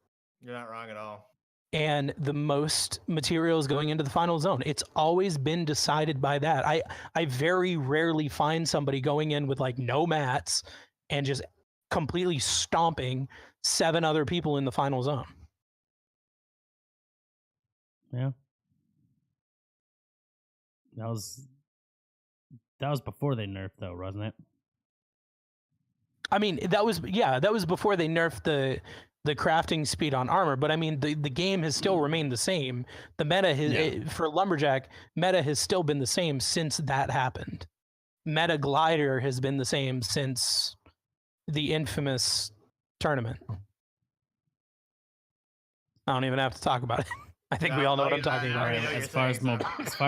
Speaker 3: You're not wrong at all.
Speaker 4: And the most materials going into the final zone. It's always been decided by that. I very rarely find somebody going in with like no mats and just completely stomping 7 other people in the final zone.
Speaker 1: Yeah. That was before they nerfed, though, wasn't it?
Speaker 4: That was before they nerfed the crafting speed on armor, but I mean the game has still remained the same. The meta for lumberjack, meta has still been the same since that happened. Meta glider has been the same since the infamous tournament. I don't even have to talk about it. I think we all know what I'm talking about.
Speaker 1: As far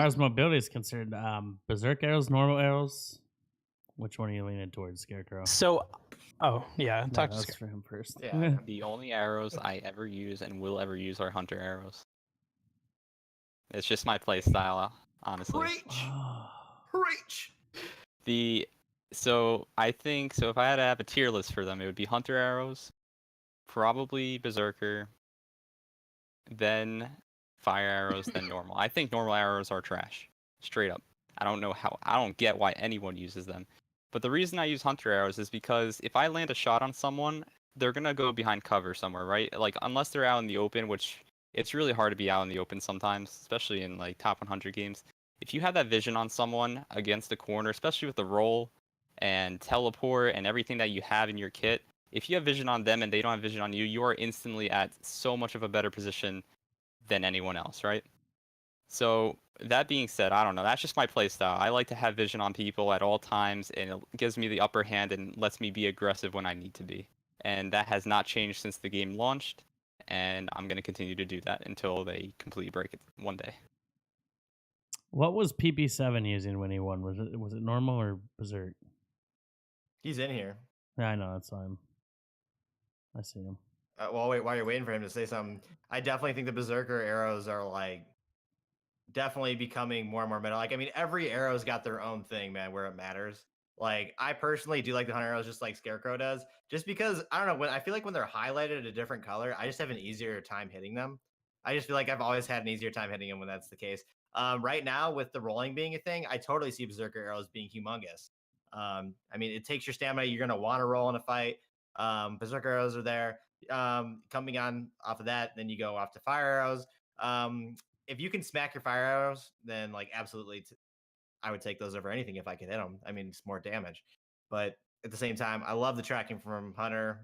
Speaker 1: as mobility is concerned, Berserker arrows, normal arrows. Which one are you leaning towards, Scarecrow?
Speaker 4: So, talk to
Speaker 1: Scarecrow for him first.
Speaker 2: Yeah. The only arrows I ever use and will ever use are hunter arrows. It's just my play style, honestly.
Speaker 3: Preach.
Speaker 2: So I think if I had to have a tier list for them, it would be hunter arrows, probably Berserker, then fire arrows, then normal. I think normal arrows are trash, straight up. I don't get why anyone uses them. But the reason I use hunter arrows is because if I land a shot on someone, they're gonna go behind cover somewhere, right? Like unless they're out in the open, which it's really hard to be out in the open sometimes, especially in like top 100 games. If you have that vision on someone against the corner, especially with the roll and teleport and everything that you have in your kit, if you have vision on them and they don't have vision on you, you are instantly at so much of a better position than anyone else, right? So that being said, I don't know. That's just my playstyle. I like to have vision on people at all times, and it gives me the upper hand and lets me be aggressive when I need to be. And that has not changed since the game launched, and I'm going to continue to do that until they completely break it one day.
Speaker 1: What was PP7 using when he won? Was it normal or Berserk?
Speaker 3: He's in here.
Speaker 1: Yeah, I know. That's why I see him.
Speaker 3: Well, wait, while you're waiting for him to say something, I definitely think the Berserker arrows are like definitely becoming more and more meta. Like, I mean, every arrow's got their own thing, man, where it matters. Like, I personally do like the hunter arrows just like Scarecrow does, just because I don't know, when I feel like when they're highlighted a different color, I just have an easier time hitting them. I just feel like I've always had an easier time hitting them when that's the case. Right now, with the rolling being a thing, I totally see Berserker arrows being humongous. I mean, it takes your stamina. You're gonna want to roll in a fight. Berserker arrows are there. Coming on off of that, then you go off to fire arrows. If you can smack your fire arrows, then like absolutely, I would take those over anything if I could hit them. I mean, it's more damage, but at the same time, I love the tracking from Hunter.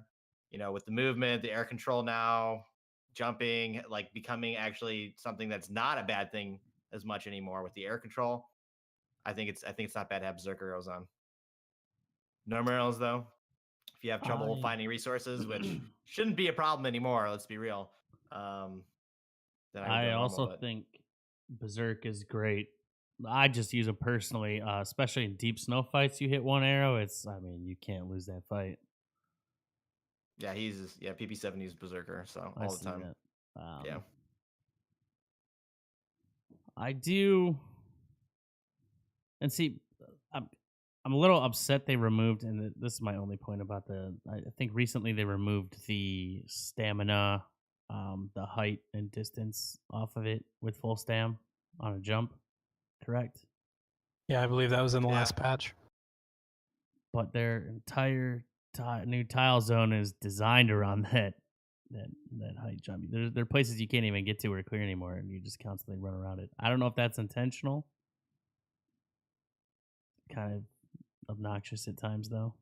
Speaker 3: You know, with the movement, the air control now, jumping, like becoming actually something that's not a bad thing as much anymore with the air control. I think it's not bad to have Berserker arrows on. Normal arrows though, if you have trouble finding resources, which shouldn't be a problem anymore, let's be real. Then
Speaker 1: I also think Berserk is great. I just use it personally, especially in deep snow fights. You hit one arrow, you can't lose that fight.
Speaker 3: Yeah, PP7 uses Berserker, so all the time. Yeah.
Speaker 1: I do. And see, I'm a little upset they removed, and this is my only point about I think recently they removed the stamina, the height and distance off of it with full stam on a jump, correct?
Speaker 4: Yeah, I believe that was in the last patch.
Speaker 1: But their entire new tile zone is designed around that height jump. There are places you can't even get to or clear anymore, and you just constantly run around it. I don't know if that's intentional. Kind of obnoxious at times though,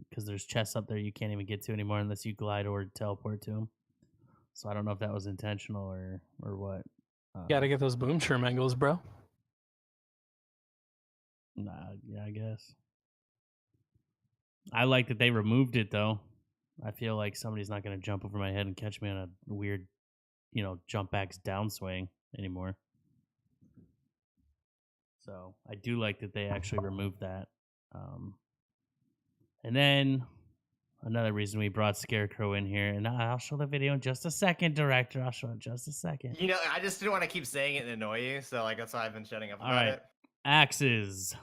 Speaker 1: because there's chests up there you can't even get to anymore unless you glide or teleport to them. So I don't know if that was intentional or what.
Speaker 4: Gotta get those boom shroom angles, bro.
Speaker 1: Nah, yeah, I guess. I like that they removed it though. I feel like somebody's not going to jump over my head and catch me on a weird, jump backs downswing anymore. So I do like that they actually removed that. And then another reason we brought Scarecrow in here, and I'll show the video in just a second, Director. I'll show it in just a second.
Speaker 3: I just didn't want to keep saying it and annoy you, so like that's why I've been shutting up about it.
Speaker 1: Axes.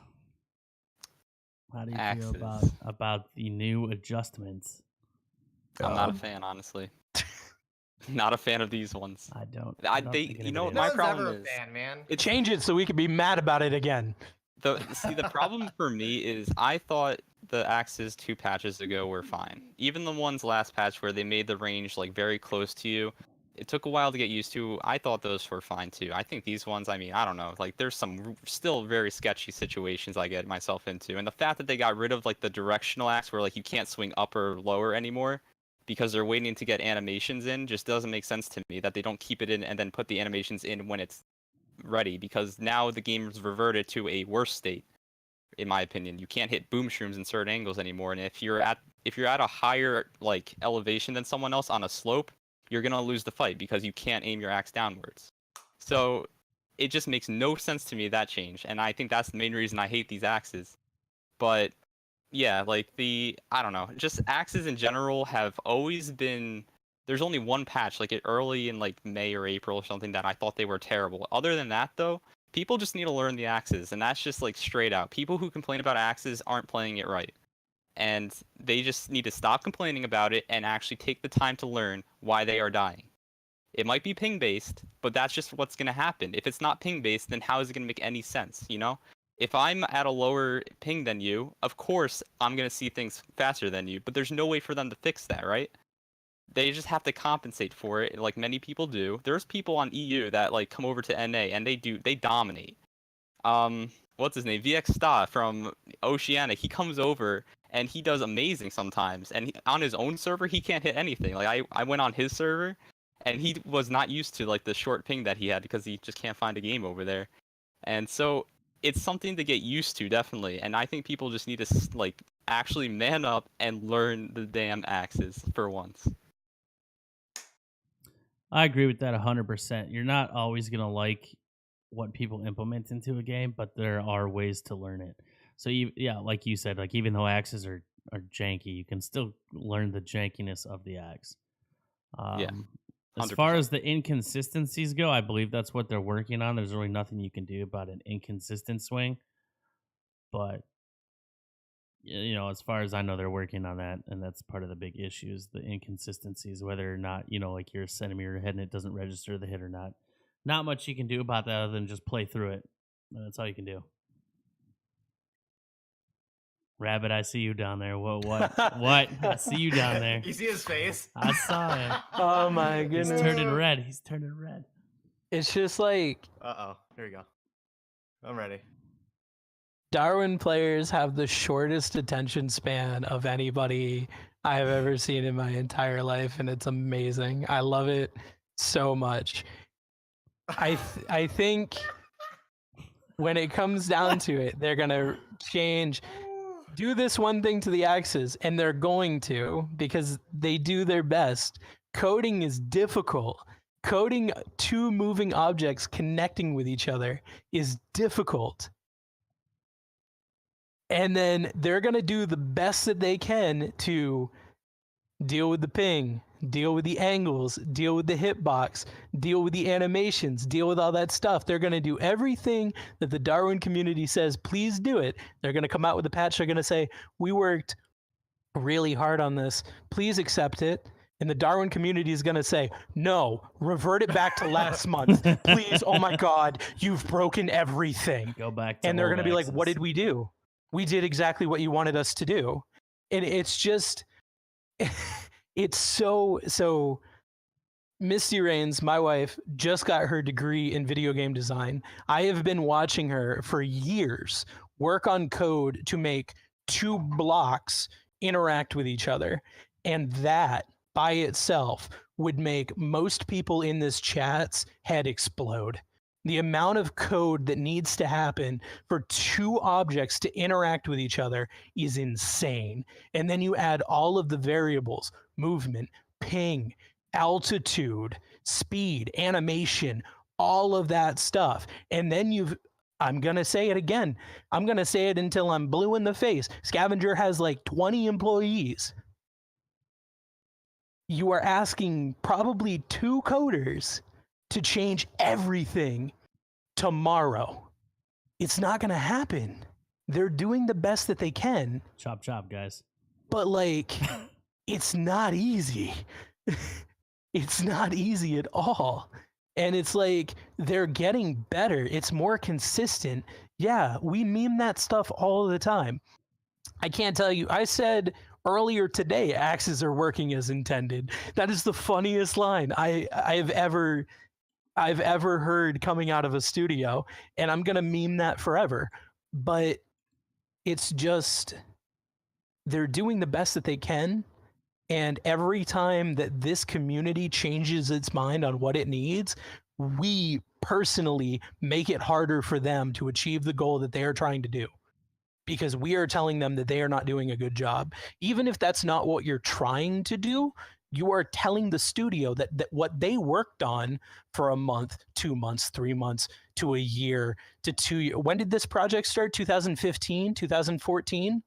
Speaker 1: How do you feel about the new adjustments?
Speaker 2: I'm not a fan, honestly. Not a fan of these ones.
Speaker 1: I don't.
Speaker 2: My problem is,
Speaker 3: fan, man.
Speaker 4: Change it so we can be mad about it again.
Speaker 2: The problem for me is I thought the axes 2 patches ago were fine. Even the ones last patch where they made the range like very close to you, it took a while to get used to. I thought those were fine too. I think these ones, I don't know, like there's some still very sketchy situations I get myself into. And the fact that they got rid of like the directional axe where like you can't swing up or lower anymore, because they're waiting to get animations in just doesn't make sense to me, that they don't keep it in and then put the animations in when it's ready, because now the game's reverted to a worse state, in my opinion. You can't hit boom shrooms in certain angles anymore, and if you're at a higher like elevation than someone else on a slope, you're gonna lose the fight because you can't aim your axe downwards. So it just makes no sense to me, that change, and I think that's the main reason I hate these axes. But yeah, like I don't know, just axes in general have always been. There's only one patch, like early in like May or April or something, that I thought they were terrible. Other than that, though, people just need to learn the axes, and that's just like straight out. People who complain about axes aren't playing it right, and they just need to stop complaining about it and actually take the time to learn why they are dying. It might be ping based, but that's just what's going to happen. If it's not ping based, then how is it going to make any sense, you know? If I'm at a lower ping than you, of course I'm going to see things faster than you, but there's no way for them to fix that, right? They just have to compensate for it, like many people do. There's people on EU that like come over to NA and they dominate. What's his name? VX Sta from Oceanic. He comes over and he does amazing sometimes. And on his own server, he can't hit anything. Like I went on his server, and he was not used to like the short ping that he had because he just can't find a game over there. And so it's something to get used to, definitely. And I think people just need to like actually man up and learn the damn axes for once.
Speaker 1: I agree with that 100%. You're not always going to like what people implement into a game, but there are ways to learn it. So, yeah, like you said, like even though axes are janky, you can still learn the jankiness of the axe.
Speaker 2: Yeah. 100%.
Speaker 1: As far as the inconsistencies go, I believe that's what they're working on. There's really nothing you can do about an inconsistent swing. But, you know, as far as I know, they're working on that. And that's part of the big issues, the inconsistencies, whether or not, you know, like you're a centimeter ahead and it doesn't register the hit or not. Not much you can do about that other than just play through it. That's all you can do. Rabbit, I see you down there. What? I see you down there.
Speaker 3: You see his face?
Speaker 1: I saw it.
Speaker 4: Oh my goodness.
Speaker 1: He's turning red. He's turning red.
Speaker 4: It's just like...
Speaker 3: Uh-oh. Here we go. I'm ready.
Speaker 4: Darwin players have the shortest attention span of anybody I have ever seen in my entire life, and it's amazing. I love it so much. I think when it comes down to it, they're going to do this one thing to the axes, and they're going to, because they do their best. Coding is difficult. Coding two moving objects connecting with each other is difficult. And then they're going to do the best that they can to deal with the ping, deal with the angles, deal with the hitbox, deal with the animations, deal with all that stuff. They're going to do everything that the Darwin community says, please do it. They're going to come out with a patch. They're going to say, we worked really hard on this. Please accept it. And the Darwin community is going to say, no, revert it back to last month. Please, oh my God, you've broken everything.
Speaker 1: Go back to
Speaker 4: and they're going to be like,
Speaker 1: axes.
Speaker 4: what did we do? We did exactly what you wanted us to do. And it's just, it's so Misty Rains, my wife, just got her degree in video game design. I have been watching her for years work on code to make two blocks interact with each other. And that by itself would make most people in this chat's head explode. The amount of code that needs to happen for two objects to interact with each other is insane. And then you add all of the variables, movement, ping, altitude, speed, animation, all of that stuff. And then I'm going to say it again. I'm going to say it until I'm blue in the face. Scavenger has like 20 employees. You are asking probably two coders to change everything tomorrow. It's not going to happen. They're doing the best that they can.
Speaker 1: Chop, chop, guys.
Speaker 4: But like, it's not easy. It's not easy at all. And it's like, they're getting better. It's more consistent. Yeah, we meme that stuff all the time. I can't tell you. I said earlier today, axes are working as intended. That is the funniest line I've ever heard coming out of a studio, and I'm gonna meme that forever. But it's just, they're doing the best that they can, And every time that this community changes its mind on what it needs, we personally make it harder for them to achieve the goal that they are trying to do, because we are telling them that they are not doing a good job. Even if that's not what you're trying to do, you are telling the studio that what they worked on for a month, 2 months, 3 months, to a year, to 2 years. When did this project start? 2015, 2014?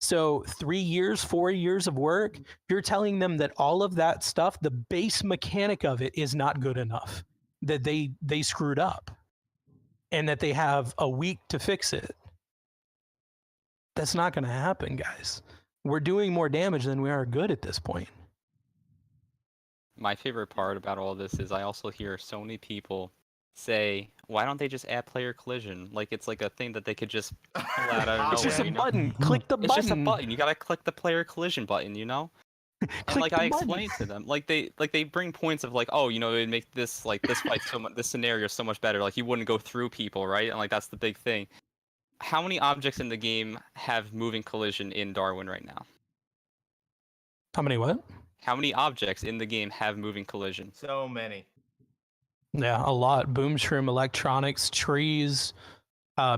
Speaker 4: So 3 years, 4 years of work. You're telling them that all of that stuff, the base mechanic of it, is not good enough, that they screwed up, and that they have a week to fix it. That's not going to happen, guys. We're doing more damage than we are good at this point.
Speaker 2: My favorite part about all this is I also hear so many people say, why don't they just add player collision? Like, it's like a thing that they could just pull out of nowhere.
Speaker 4: It's just a button. Click the button.
Speaker 2: It's just a button. You gotta click the player collision button, you know? And like I explained to them, like they bring points of like, oh, you know, it'd make this like this fight so much, this scenario so much better. Like you wouldn't go through people, right? And like that's the big thing. How many objects in the game have moving collision in Darwin right now?
Speaker 4: How many what?
Speaker 2: How many objects in the game have moving collision?
Speaker 3: So many.
Speaker 4: Yeah, a lot. Boom shroom, electronics, trees,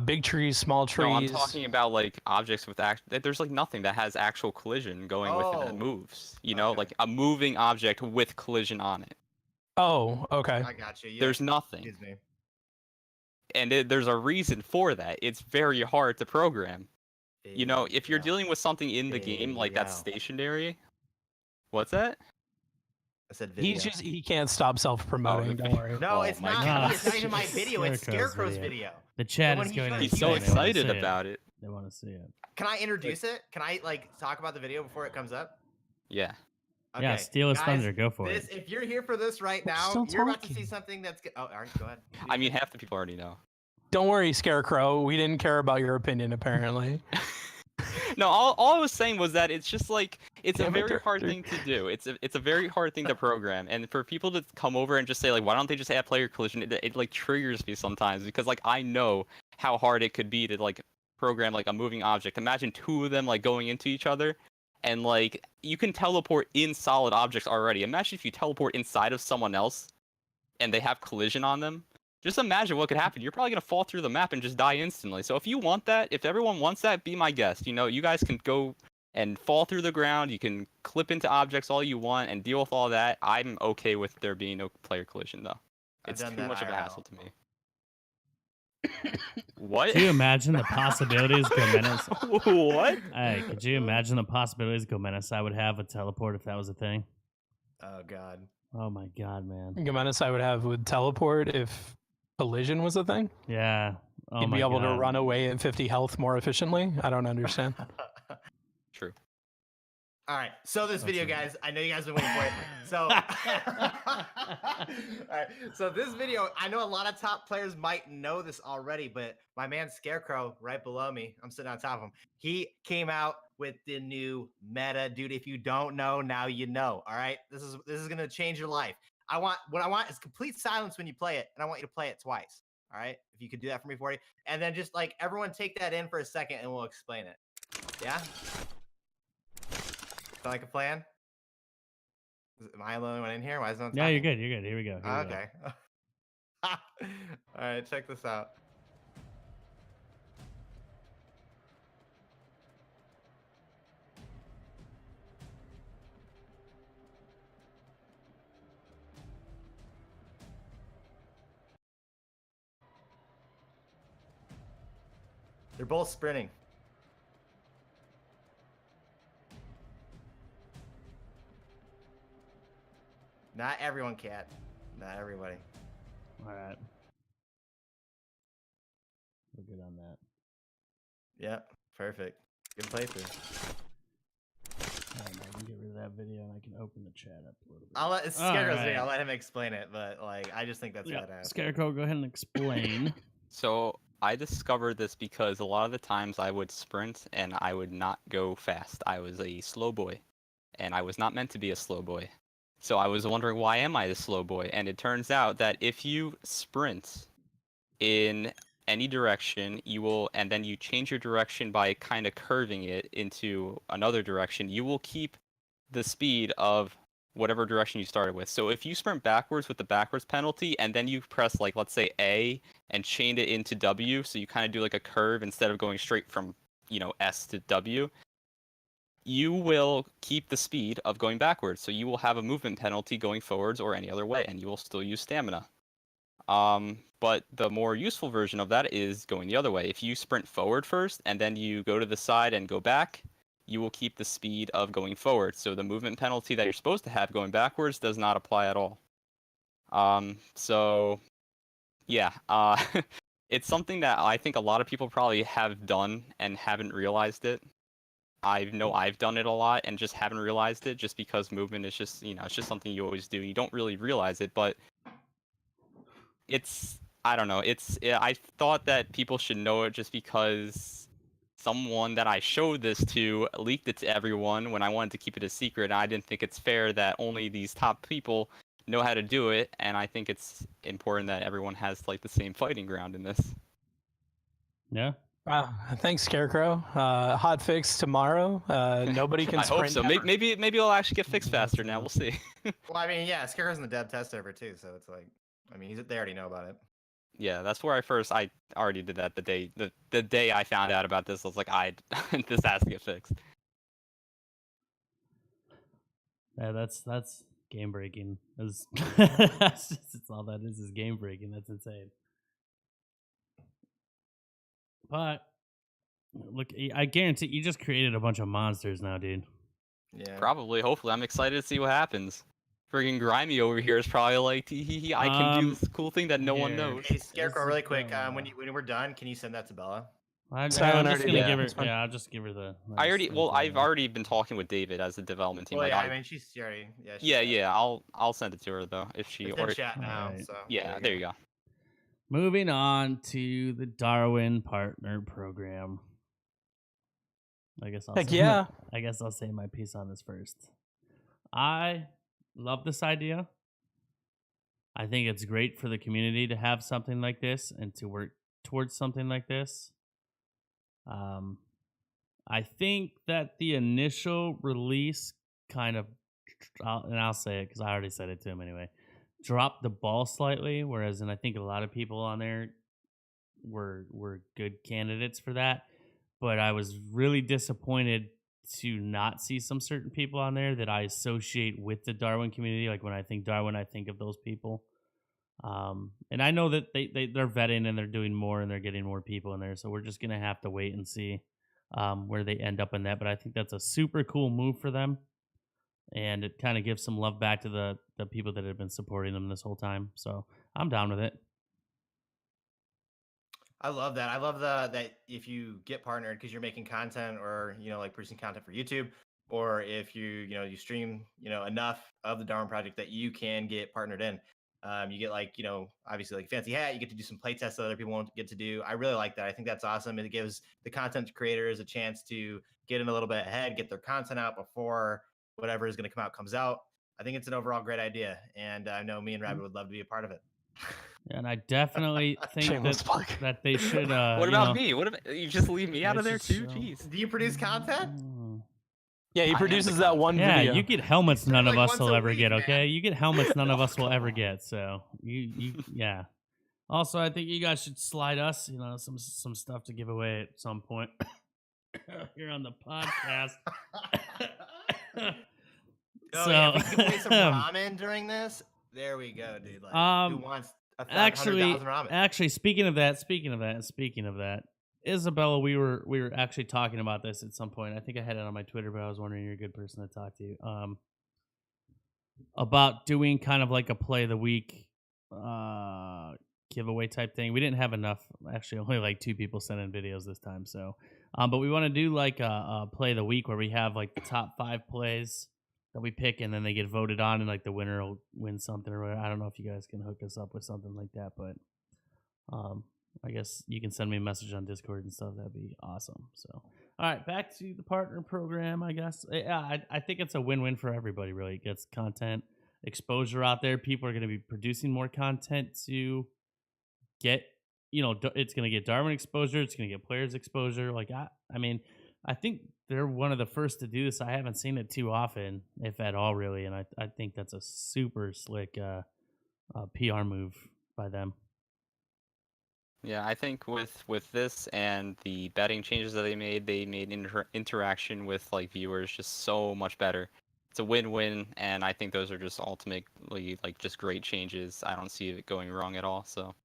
Speaker 4: big trees, small trees.
Speaker 2: No, I'm talking about like objects with there's like nothing that has actual collision going with it that moves. You know, like a moving object with collision on it.
Speaker 4: Oh, okay.
Speaker 3: I got you. Yeah.
Speaker 2: There's nothing.
Speaker 3: Excuse me.
Speaker 2: And there's a reason for that. It's very hard to program. You know, if you're dealing with something in the game like that's stationary. What's that?
Speaker 3: I said video.
Speaker 4: He can't stop self-promoting. Don't worry.
Speaker 3: No, it's not. It's not even my video. It's Scarecrow's video.
Speaker 1: The chat is going.
Speaker 2: He's so excited about it.
Speaker 1: They want to see it.
Speaker 3: Can I introduce it? Can I like talk about the video before it comes up?
Speaker 2: Yeah.
Speaker 3: Okay.
Speaker 1: Yeah, steal his thunder. Go for it.
Speaker 3: If you're here for this right now, you're about to see something that's good. Oh, all right, go ahead.
Speaker 2: I mean, half the people already know.
Speaker 4: Don't worry, Scarecrow. We didn't care about your opinion, apparently.
Speaker 2: No, all I was saying was that it's just like it's a very hard thing to do. It's a very hard thing to program, and for people to come over and just say like, why don't they just add player collision? It like triggers me sometimes because like I know how hard it could be to like program like a moving object. Imagine two of them like going into each other, and like you can teleport in solid objects already. Imagine if you teleport inside of someone else, and they have collision on them. Just imagine what could happen. You're probably going to fall through the map and just die instantly. So if you want that, if everyone wants that, be my guest. You know, you guys can go and fall through the ground. You can clip into objects all you want and deal with all that. I'm okay with there being no player collision, though. It's too much of a hassle to me. What?
Speaker 1: Could you imagine the possibilities Gomenas?
Speaker 2: What?
Speaker 1: Hey, could you imagine the possibilities Gomenas would have a teleport if that was a thing?
Speaker 3: Oh, God.
Speaker 1: Oh, my God, man.
Speaker 4: Gomenas would teleport if collision was a thing?
Speaker 1: Yeah. Oh
Speaker 4: He'd be able to run away at 50 health more efficiently? I don't understand.
Speaker 2: True.
Speaker 3: All right. So this video, guys, I know you guys have been waiting for it. So, all right. So this video, I know a lot of top players might know this already, but my man Scarecrow, right below me, I'm sitting on top of him. He came out with the new meta, dude. If you don't know, now you know. All right. This is gonna change your life. What I want is complete silence when you play it, and I want you to play it twice. All right. If you could do that for me, and then just like everyone take that in for a second, and we'll explain it. Yeah. Sound like a plan? Am I the only one in here? Why is no one
Speaker 1: talking? You're good. You're good. Here we go.
Speaker 3: Okay. All right, check this out. They're both sprinting. Not everyone, Cat. Not everybody.
Speaker 1: All right. We're good on that.
Speaker 3: Yep. Perfect. Good playthrough.
Speaker 1: I can get rid of that video and I can open the chat up a little bit.
Speaker 3: I'll let Scarecrow's video. I'll let him explain it, but like I just think that's badass.
Speaker 1: Scarecrow, go ahead and explain.
Speaker 2: So I discovered this because a lot of the times I would sprint and I would not go fast. I was a slow boy, and I was not meant to be a slow boy. So I was wondering, why am I the slow boy? And it turns out that if you sprint in any direction, and then you change your direction by kind of curving it into another direction, you will keep the speed of whatever direction you started with. So if you sprint backwards with the backwards penalty, and then you press, like, let's say A and chain it into W, so you kind of do like a curve instead of going straight from, S to W, you will keep the speed of going backwards. So you will have a movement penalty going forwards or any other way, and you will still use stamina. But the more useful version of that is going the other way. If you sprint forward first, and then you go to the side and go back, you will keep the speed of going forward. So the movement penalty that you're supposed to have going backwards does not apply at all. So yeah, it's something that I think a lot of people probably have done and haven't realized it. I know I've done it a lot and just haven't realized it, just because movement is just, it's just something you always do. You don't really realize it, but I don't know. I thought that people should know it just because someone that I showed this to leaked it to everyone when I wanted to keep it a secret. And I didn't think it's fair that only these top people know how to do it. And I think it's important that everyone has like the same fighting ground in this.
Speaker 1: Yeah.
Speaker 4: Wow. Thanks, Scarecrow. Hot fix tomorrow. Nobody can
Speaker 2: I
Speaker 4: sprint.
Speaker 2: hope so. Maybe it'll actually get fixed faster now. We'll see.
Speaker 3: Well, I mean, yeah, Scarecrow's in the dev test server too, so it's like, I mean, they already know about it.
Speaker 2: Yeah, that's where I already did that the day I found out about this. I was like, this has to get fixed.
Speaker 1: Yeah, that's game breaking. It's all that is game breaking. That's insane. But look, I guarantee you just created a bunch of monsters now, dude.
Speaker 3: Yeah.
Speaker 2: Probably. Hopefully, I'm excited to see what happens. Friggin' Grimy over here is probably like, I can do this cool thing that no one knows.
Speaker 3: Hey, Scarecrow, really quick. When we're done, can you send that to Bella?
Speaker 1: I'm just gonna give her. Yeah, I'll just give her the.
Speaker 2: I've already been talking with David as the development team.
Speaker 3: Well,
Speaker 2: like,
Speaker 3: yeah, I mean, she's already.
Speaker 2: Yeah. I'll send it to her though if she.
Speaker 3: It's in chat now.
Speaker 1: Right.
Speaker 3: So
Speaker 2: yeah, there you go.
Speaker 1: Moving on to the Darwin Partner Program. I guess I'll say my piece on this first. I love this idea. I think it's great for the community to have something like this and to work towards something like this. I think that the initial release kind of, and I'll say it because I already said it to him anyway, dropped the ball slightly, whereas I think a lot of people on there were good candidates for that. But I was really disappointed to not see some certain people on there that I associate with the Darwin community. Like when I think Darwin, I think of those people. And I know that they're vetting and they're doing more and they're getting more people in there. So we're just going to have to wait and see where they end up in that. But I think that's a super cool move for them. And it kind of gives some love back to the people that have been supporting them this whole time. So I'm down with it.
Speaker 3: I love that. I love that if you get partnered because you're making content or, like producing content for YouTube, or if you stream, enough of the Darwin project that you can get partnered in. You get obviously like fancy hat, you get to do some play tests that other people won't get to do. I really like that. I think that's awesome. It gives the content creators a chance to get in a little bit ahead, get their content out before whatever is going to come out comes out. I think it's an overall great idea. And I know me and Rabbit would love to be a part of it.
Speaker 1: And I definitely think that they should.
Speaker 2: What about me? What if you just leave me out of there too? Jeez.
Speaker 3: Do you produce content?
Speaker 4: Yeah, he produces that one video.
Speaker 1: Yeah, you get helmets none of us will ever get, okay? You get helmets none of us will ever get, so yeah. Also, I think you guys should slide us, some stuff to give away at some point here on the podcast.
Speaker 3: Yeah, we can play some ramen during this. There we go, dude. Like, who wants ramen?
Speaker 1: Actually, speaking of that, Isabella, we were actually talking about this at some point. I think I had it on my Twitter, but I was wondering, you're a good person to talk to. About doing kind of like a play of the week giveaway type thing. We didn't have enough. Actually, only like 2 people sent in videos this time. So, but we want to do like a play of the week where we have like the top 5 plays that we pick, and then they get voted on, and like the winner will win something or whatever. I don't know if you guys can hook us up with something like that, but I guess you can send me a message on Discord and stuff. That'd be awesome. So, all right, back to the partner program, I guess. Yeah, I think it's a win-win for everybody, really. It gets content exposure out there. People are going to be producing more content to get, it's going to get Darwin exposure. It's going to get players exposure. Like, I mean, I think they're one of the first to do this. I haven't seen it too often, if at all, really, and I think that's a super slick PR move by them.
Speaker 2: Yeah, I think with this and the betting changes that they made interaction with like viewers just so much better. It's a win-win, and I think those are just ultimately like just great changes. I don't see it going wrong at all. So,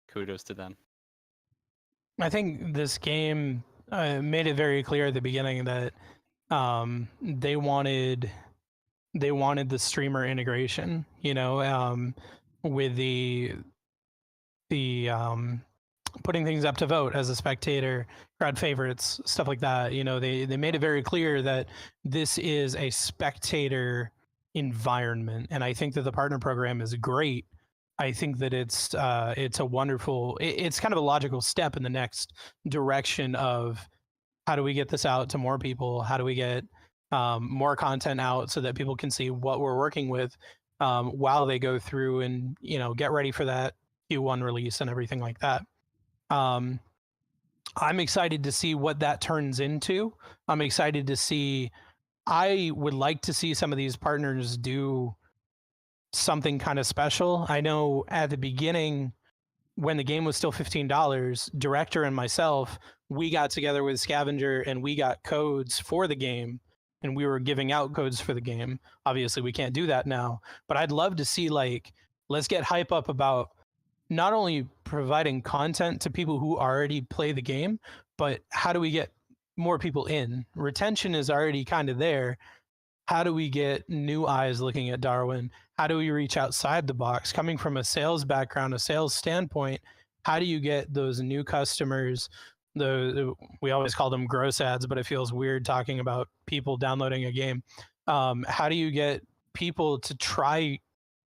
Speaker 2: kudos to them.
Speaker 4: I think this game made it very clear at the beginning that they wanted the streamer integration, with the putting things up to vote as a spectator, crowd favorites, stuff like that. They made it very clear that this is a spectator environment, and I think that the partner program is great. I think that it's a wonderful. It's kind of a logical step in the next direction of how do we get this out to more people? How do we get more content out so that people can see what we're working with while they go through and get ready for that Q1 release and everything like that. I'm excited to see what that turns into. I'm excited to see. I would like to see some of these partners do something kind of special. I know at the beginning, when the game was still $15, Director and myself, we got together with Scavenger and we got codes for the game, and we were giving out codes for the game. Obviously, we can't do that now, but I'd love to see, like, let's get hype up about not only providing content to people who already play the game, but how do we get more people in? Retention is already kind of there. How do we get new eyes looking at Darwin? How do we reach outside the box? Coming from a sales background, a sales standpoint, how do you get those new customers? We always call them gross ads, but it feels weird talking about people downloading a game. How do you get people to try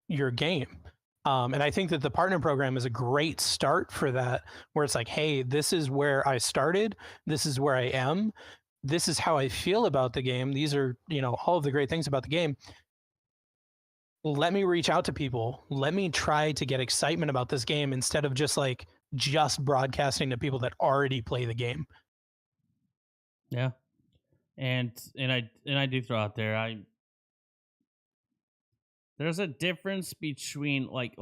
Speaker 4: your game? And I think that the partner program is a great start for that, where it's like, hey, this is where I started. This is where I am. This is how I feel about the game. These are, all of the great things about the game. Let me reach out to people. Let me try to get excitement about this game instead of just broadcasting to people that already play the game.
Speaker 1: Yeah. And I do throw out there, there's a difference between like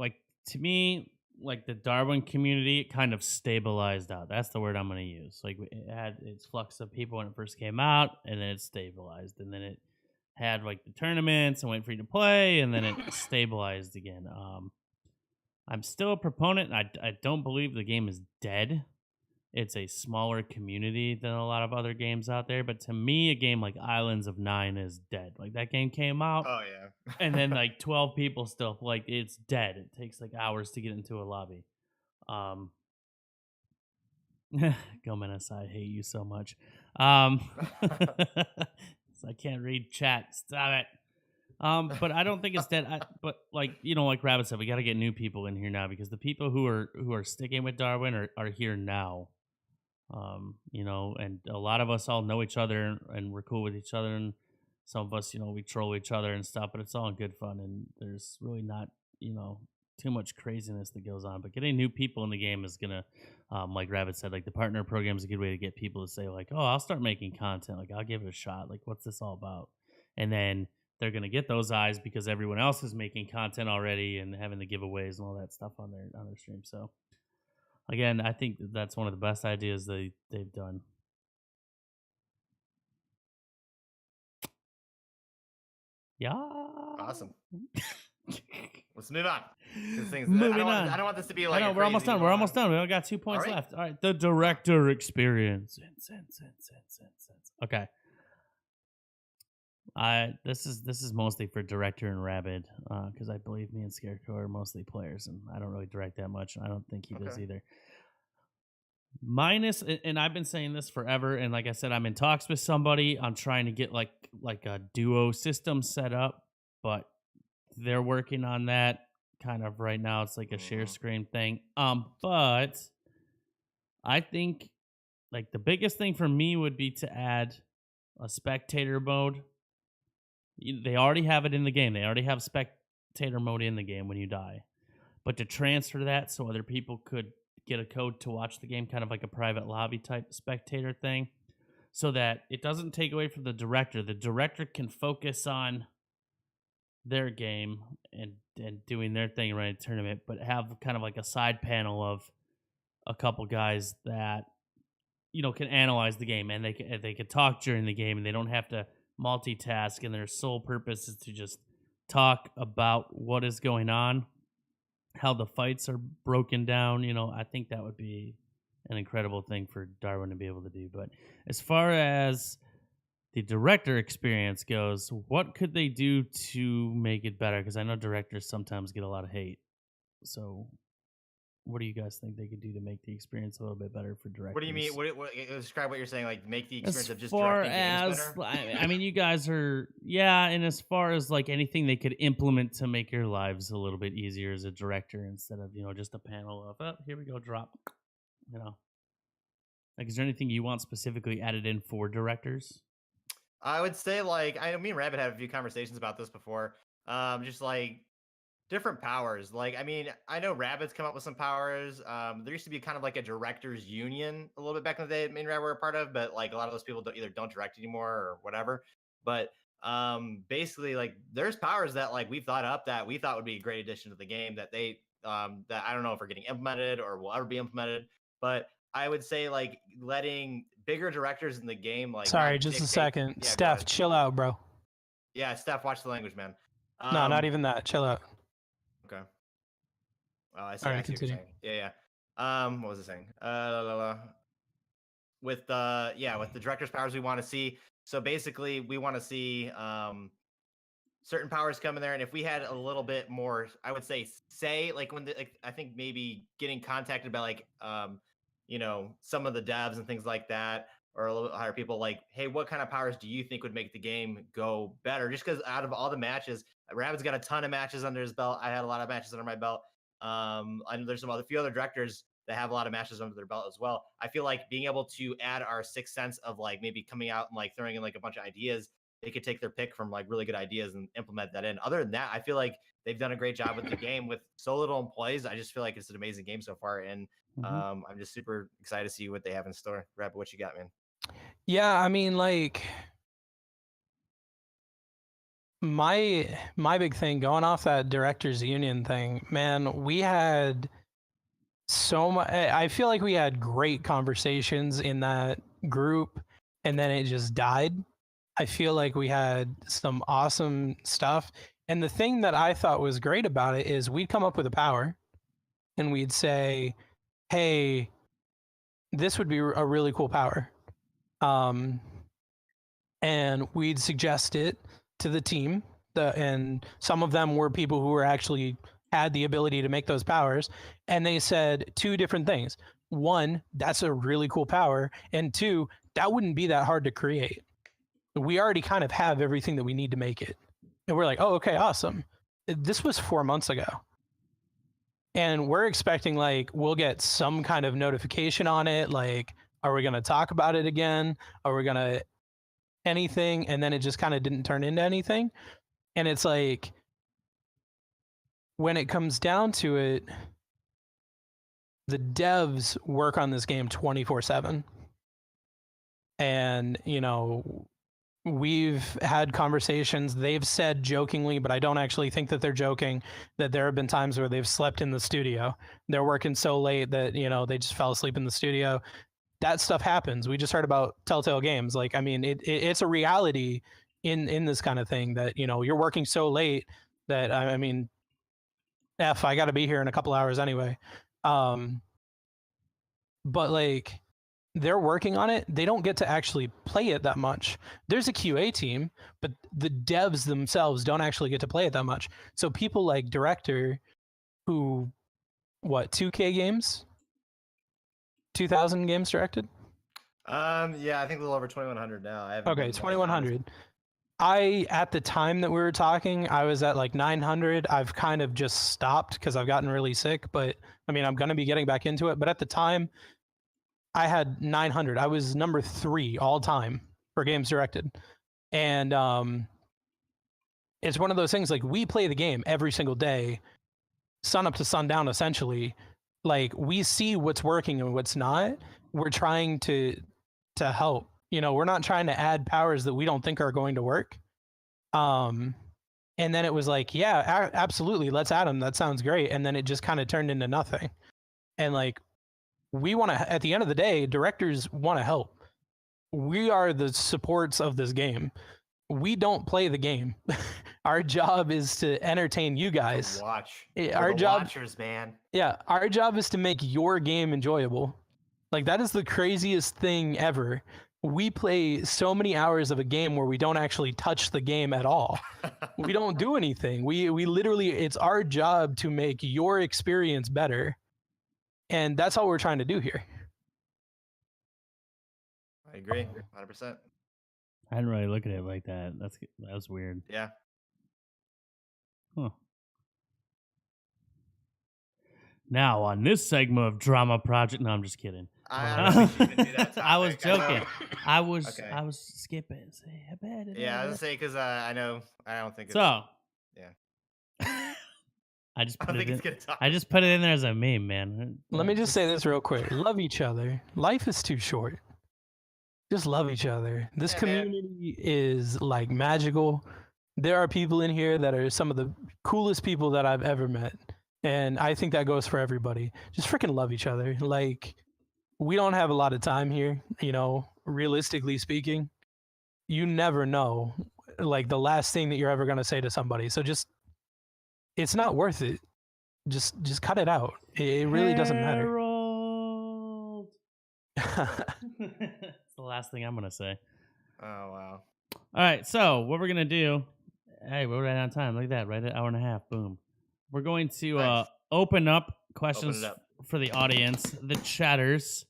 Speaker 1: to me, like the Darwin community, it kind of stabilized out. That's the word I'm going to use. Like it had its flux of people when it first came out, and then it stabilized, and then it had like the tournaments and went free to play, and then it stabilized again. I'm still a proponent. I don't believe the game is dead. It's a smaller community than a lot of other games out there, but to me, a game like Islands of Nine is dead. Like that game came out,
Speaker 3: oh yeah,
Speaker 1: and then like 12 people still like it's dead. It takes like hours to get into a lobby. Gomenes, I hate you so much. So I can't read chat. Stop it. But I don't think it's dead. But like like Rabbit said, we got to get new people in here now because the people who are sticking with Darwin are here now. And a lot of us all know each other and we're cool with each other, and some of us, we troll each other and stuff, but it's all in good fun, and there's really not, too much craziness that goes on. But getting new people in the game is gonna, like Rabbit said, like the partner program is a good way to get people to say like, oh, I'll start making content, like I'll give it a shot, like what's this all about? And then they're gonna get those eyes because everyone else is making content already and having the giveaways and all that stuff on their stream. So again, I think that's one of the best ideas they've done. Yeah.
Speaker 3: Awesome. Let's move on.
Speaker 1: Moving on.
Speaker 3: I don't want this to be like.
Speaker 1: We're almost done. We're almost done. We only got 2 points left. All right. The director experience. Okay. This is mostly for Director and Rabid, because I believe me and Scarecrow are mostly players, and I don't really direct that much, and I don't think he does either. Minus, and I've been saying this forever, and like I said, I'm in talks with somebody on trying to get like a duo system set up, but they're working on that kind of right now. It's like a share screen thing. But I think like the biggest thing for me would be to add a spectator mode. They already have it in the game. They already have spectator mode in the game when you die. But to transfer that so other people could get a code to watch the game, kind of like a private lobby type spectator thing, so that it doesn't take away from the director. The director can focus on their game and doing their thing right in the tournament, but have kind of like a side panel of a couple guys that can analyze the game, and they can talk during the game, and they don't have to multitask, and their sole purpose is to just talk about what is going on, how the fights are broken down. I think that would be an incredible thing for Darwin to be able to do. But as far as the director experience goes, what could they do to make it better? Because I know directors sometimes get a lot of hate. So what do you guys think they could do to make the experience a little bit better for directors?
Speaker 3: What do you mean? What describe what you're saying? Like make the experience
Speaker 1: as
Speaker 3: of just
Speaker 1: far
Speaker 3: directing
Speaker 1: as
Speaker 3: games better?
Speaker 1: I mean, you guys are and as far as like anything they could implement to make your lives a little bit easier as a director, instead of just a panel of here we go, drop. Like, is there anything you want specifically added in for directors?
Speaker 3: I would say, like, me and Rabbit had a few conversations about this before. Just like different powers. Like, I mean, I know Rabbit's come up with some powers. There used to be kind of like a directors union a little bit back in the day that me and Rabbit were a part of, but like a lot of those people don't direct anymore or whatever. But basically, like, there's powers that like we've thought up that we thought would be a great addition to the game that that I don't know if are getting implemented or will ever be implemented. But I would say like letting bigger directors in the game, like,
Speaker 4: sorry, just a second.
Speaker 3: Yeah,
Speaker 4: Steph, chill out, bro.
Speaker 3: Yeah, Steph, watch the language, man.
Speaker 4: No, not even that. Chill out.
Speaker 3: Okay. Oh, I see.
Speaker 4: All right,
Speaker 3: I see what you're
Speaker 4: continue.
Speaker 3: saying. Yeah. What was I saying? With the director's powers we want to see. So basically, we want to see certain powers come in there, and if we had a little bit more, I would say like when I think maybe getting contacted by like some of the devs and things like that, or a little bit higher people, like, hey, what kind of powers do you think would make the game go better? Just because out of all the matches, Rabbit's got a ton of matches under his belt. I had a lot of matches under my belt. And there's a few other directors that have a lot of matches under their belt as well. I feel like being able to add our sixth sense of like maybe coming out and like throwing in like a bunch of ideas, they could take their pick from like really good ideas and implement that in. Other than that, I feel like they've done a great job with the game with so little employees. I just feel like it's an amazing game so far, and I'm just super excited to see what they have in store. Rabbit, what you got, man?
Speaker 4: Yeah, I mean, like, my big thing going off that directors union thing, man, we had so much. I feel like we had great conversations in that group, and then it just died. I feel like we had some awesome stuff, and the thing that I thought was great about it is we'd come up with a power, and we'd say, "Hey, this would be a really cool power." And we'd suggest it to the team, and some of them were people who were actually had the ability to make those powers, and they said two different things. One, that's a really cool power, and two, that wouldn't be that hard to create. We already kind of have everything that we need to make it. And we're like, oh, okay, awesome. This was 4 months ago. And we're expecting like we'll get some kind of notification on it, like, are we going to talk about it again? Are we going to anything? And then it just kind of didn't turn into anything. And it's like, when it comes down to it, the devs work on this game 24/7. And, we've had conversations. They've said jokingly, but I don't actually think that they're joking, that there have been times where they've slept in the studio. They're working so late that, they just fell asleep in the studio. That stuff happens. We just heard about Telltale Games. Like, I mean, it's a reality in this kind of thing that, you're working so late that, I mean, I got to be here in a couple hours anyway. But like, they're working on it. They don't get to actually play it that much. There's a QA team, but the devs themselves don't actually get to play it that much. So people like Director, who, 2K games? 2,000 games directed?
Speaker 3: Yeah, I think a little over 2,100 now.
Speaker 4: Okay, 2,100. At the time that we were talking, I was at like 900. I've kind of just stopped because I've gotten really sick, but I mean, I'm going to be getting back into it. But at the time, I had 900. I was number 3 all time for games directed. And it's one of those things, like, we play the game every single day, sun up to sundown, essentially. Like, we see what's working and what's not. We're trying to help We're not trying to add powers that we don't think are going to work. And then it was like, yeah, absolutely, let's add them. That sounds great. And then it just kind of turned into nothing. And like, we want to, at the end of the day, directors want to help. We are the supports of this game. We don't play the game. Our job is to entertain you guys.
Speaker 3: Watch.
Speaker 4: Our job,
Speaker 3: watchers, man.
Speaker 4: Yeah, our job is to make your game enjoyable. Like, that is the craziest thing ever. We play so many hours of a game where we don't actually touch the game at all. We don't do anything. We literally, it's our job to make your experience better. And that's all we're trying to do here.
Speaker 3: I agree, 100%.
Speaker 1: I didn't really look at it like that. That was weird.
Speaker 3: Yeah.
Speaker 1: Huh. Now on this segment of Drama Project, no, I'm just kidding.
Speaker 3: I don't think you can do that
Speaker 1: I was joking. I was skipping.
Speaker 3: Yeah, I was gonna say because I don't think it's,
Speaker 1: so.
Speaker 3: Yeah.
Speaker 1: I just put it in.
Speaker 3: Talk.
Speaker 1: I just put it in there as a meme, man.
Speaker 4: Let me just say this real quick. Love each other. Life is too short. Just love each other. This community is like magical. There are people in here that are some of the coolest people that I've ever met. And I think that goes for everybody. Just freaking love each other. Like, we don't have a lot of time here, realistically speaking. You never know, like, the last thing that you're ever going to say to somebody. So just, it's not worth it. Just cut it out. It really doesn't matter.
Speaker 1: Harold. It's the last thing I'm going to say.
Speaker 3: Oh, wow.
Speaker 1: All right, so what we're going to do, hey, we're right on time. Look at that, right at an hour and a half. Boom. We're going to open up questions for the audience, the chatters.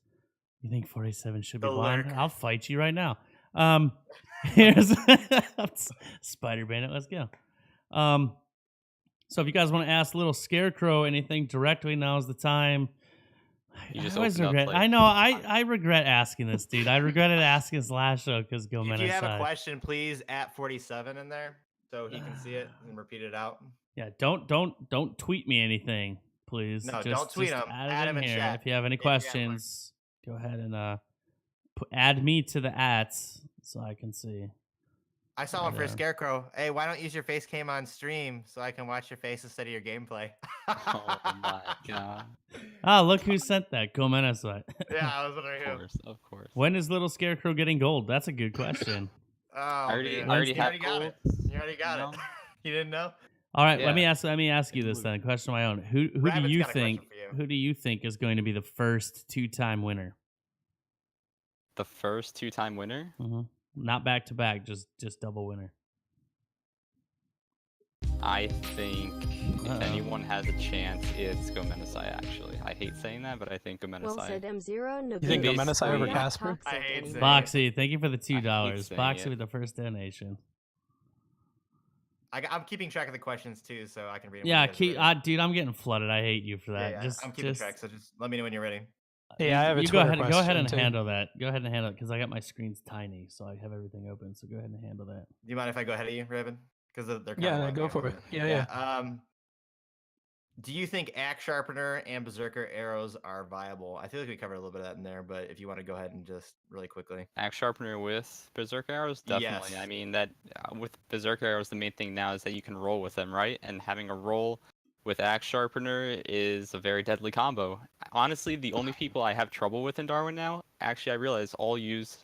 Speaker 1: You think 47 should be blind? I'll fight you right now. Here's Spider Bandit. Let's go. So if you guys want to ask Little Scarecrow anything directly, now's the time.
Speaker 2: You just
Speaker 1: I know. I regret asking this, dude. I regretted asking this last show because Gomez.
Speaker 3: If you have a question, please at 47 in there so he can see it and repeat it out.
Speaker 1: Yeah, don't tweet me anything, please.
Speaker 3: No, don't tweet him. Add him in
Speaker 1: here.
Speaker 3: chat.
Speaker 1: If you have any questions, go ahead and add me to the ats so I can see.
Speaker 3: I saw one for Scarecrow. Hey, why don't use your face cam on stream so I can watch your face instead of your gameplay?
Speaker 2: Oh my god!
Speaker 1: Oh, look who sent that. Gomez.
Speaker 3: Yeah, I was wondering who.
Speaker 2: Of course.
Speaker 1: When is Little Scarecrow getting gold? That's a good question.
Speaker 3: I already got it. You already got it. You didn't know?
Speaker 1: All right, let me ask you this then. A question of my own. Who do you think? Who do you think is going to be the first 2-time winner?
Speaker 2: The first 2-time winner?
Speaker 1: Mm-hmm. Not back to back, just double winner.
Speaker 2: I think if anyone has a chance, it's Gomenesai, actually. I hate saying that, but I think Gomenesai.
Speaker 5: Well said, M0.
Speaker 4: You think Gomenesai over Casper?
Speaker 3: I hate saying
Speaker 1: Boxy, thank you for the $2. Boxy
Speaker 2: it.
Speaker 1: with the first donation.
Speaker 3: I'm keeping track of the questions too, so I can read them.
Speaker 1: Yeah, dude, I'm getting flooded. I hate you for that.
Speaker 3: Yeah, I'm keeping track, so just let me know when you're ready.
Speaker 4: Yeah, I have a
Speaker 1: Go ahead and
Speaker 4: too.
Speaker 1: handle that. Go ahead and handle it because I got my screens tiny, so I have everything open. So go ahead and handle that.
Speaker 3: Do you mind if I go ahead of you, Raven? Because they're
Speaker 4: go for it. Yeah.
Speaker 3: Do you think axe sharpener and berserker arrows are viable? I feel like we covered a little bit of that in there, but if you want to go ahead and just really quickly.
Speaker 2: Axe sharpener with berserker arrows, definitely.
Speaker 3: Yes.
Speaker 2: I mean that with berserker arrows, the main thing now is that you can roll with them, right? And having a roll with axe sharpener is a very deadly combo. Honestly, the only people I have trouble with in Darwin now, actually, I realize all use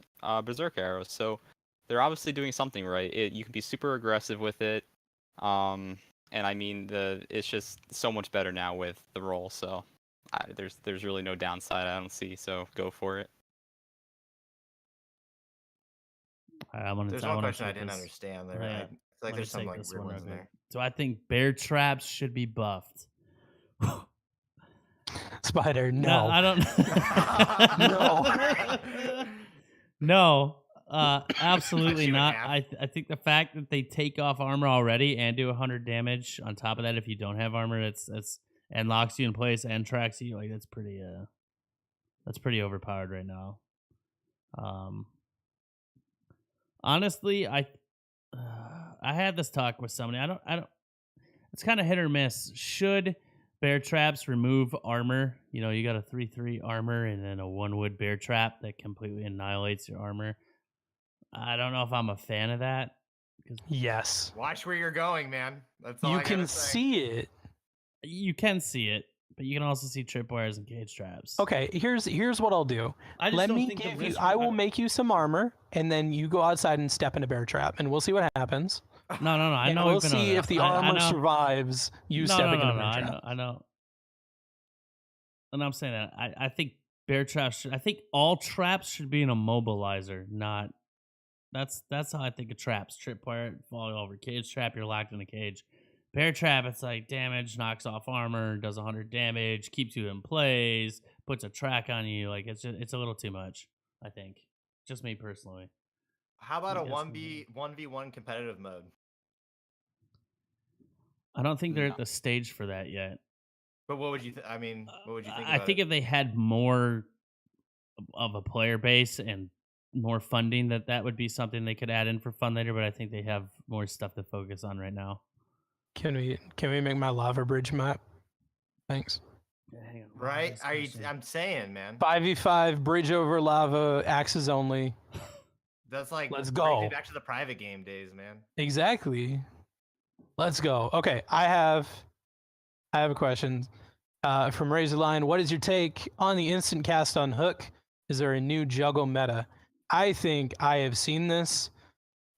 Speaker 2: berserker arrows. So they're obviously doing something right. You can be super aggressive with it. And I mean, it's just so much better now with the roll. So there's really no downside I don't see. So go for it.
Speaker 3: There's one question I didn't understand there.
Speaker 1: Yeah.
Speaker 3: I feel like there's some like weird ones in there.
Speaker 1: Do I think bear traps should be buffed?
Speaker 4: Spider, no.
Speaker 1: I don't. No, absolutely not. I think the fact that they take off armor already and do 100 damage on top of that, if you don't have armor, it's and locks you in place and tracks you, like that's pretty overpowered right now. Honestly, I had this talk with somebody. I don't. It's kind of hit or miss. Should bear traps remove armor? You got a 3/3 armor and then a 1 wood bear trap that completely annihilates your armor. I don't know if I'm a fan of that.
Speaker 4: Yes.
Speaker 3: Watch where you're going, man. That's all
Speaker 4: You
Speaker 3: I gotta
Speaker 4: can
Speaker 3: say.
Speaker 4: see it.
Speaker 1: You can see it, but you can also see tripwires and cage traps.
Speaker 4: Okay, here's what I'll do.
Speaker 1: I just
Speaker 4: Let
Speaker 1: don't
Speaker 4: me
Speaker 1: think the
Speaker 4: give you.
Speaker 1: risk-
Speaker 4: I will make you some armor, and then you go outside and step in a bear trap, and we'll see what happens.
Speaker 1: No. I
Speaker 4: And
Speaker 1: know
Speaker 4: we'll
Speaker 1: we've been over
Speaker 4: see if
Speaker 1: that.
Speaker 4: the
Speaker 1: I
Speaker 4: armor
Speaker 1: know.
Speaker 4: survives you stepping in a bear trap.
Speaker 1: I know. And I'm saying that I think bear traps. I think all traps should be an immobilizer, not. That's how I think of traps. Tripwire, falling over. Cage trap, you're locked in a cage. Bear trap, it's like damage, knocks off armor, does 100 damage, keeps you in place, puts a track on you. Like it's a little too much. I think. Just me personally.
Speaker 3: How about a
Speaker 1: You guys
Speaker 3: 1v1 competitive mode?
Speaker 1: I don't think they're
Speaker 2: No.
Speaker 1: at the stage for that yet.
Speaker 3: But what would you? I mean, what would you think?
Speaker 1: I
Speaker 3: about
Speaker 1: think
Speaker 3: it?
Speaker 1: if they had more of a player base and more funding, that would be something they could add in for fun later. But I think they have more stuff to focus on right now.
Speaker 4: Can we make my lava bridge map? Thanks.
Speaker 1: Yeah, hang on.
Speaker 3: Right? I'm saying, man.
Speaker 4: 5v5 bridge over lava, axes only.
Speaker 3: That's like
Speaker 4: Let's
Speaker 3: brings
Speaker 4: go.
Speaker 3: me back to the private game days, man.
Speaker 4: Exactly. Let's go. Okay, I have a question from Razorline. What is your take on the instant cast on hook? Is there a new juggle meta? I think I have seen this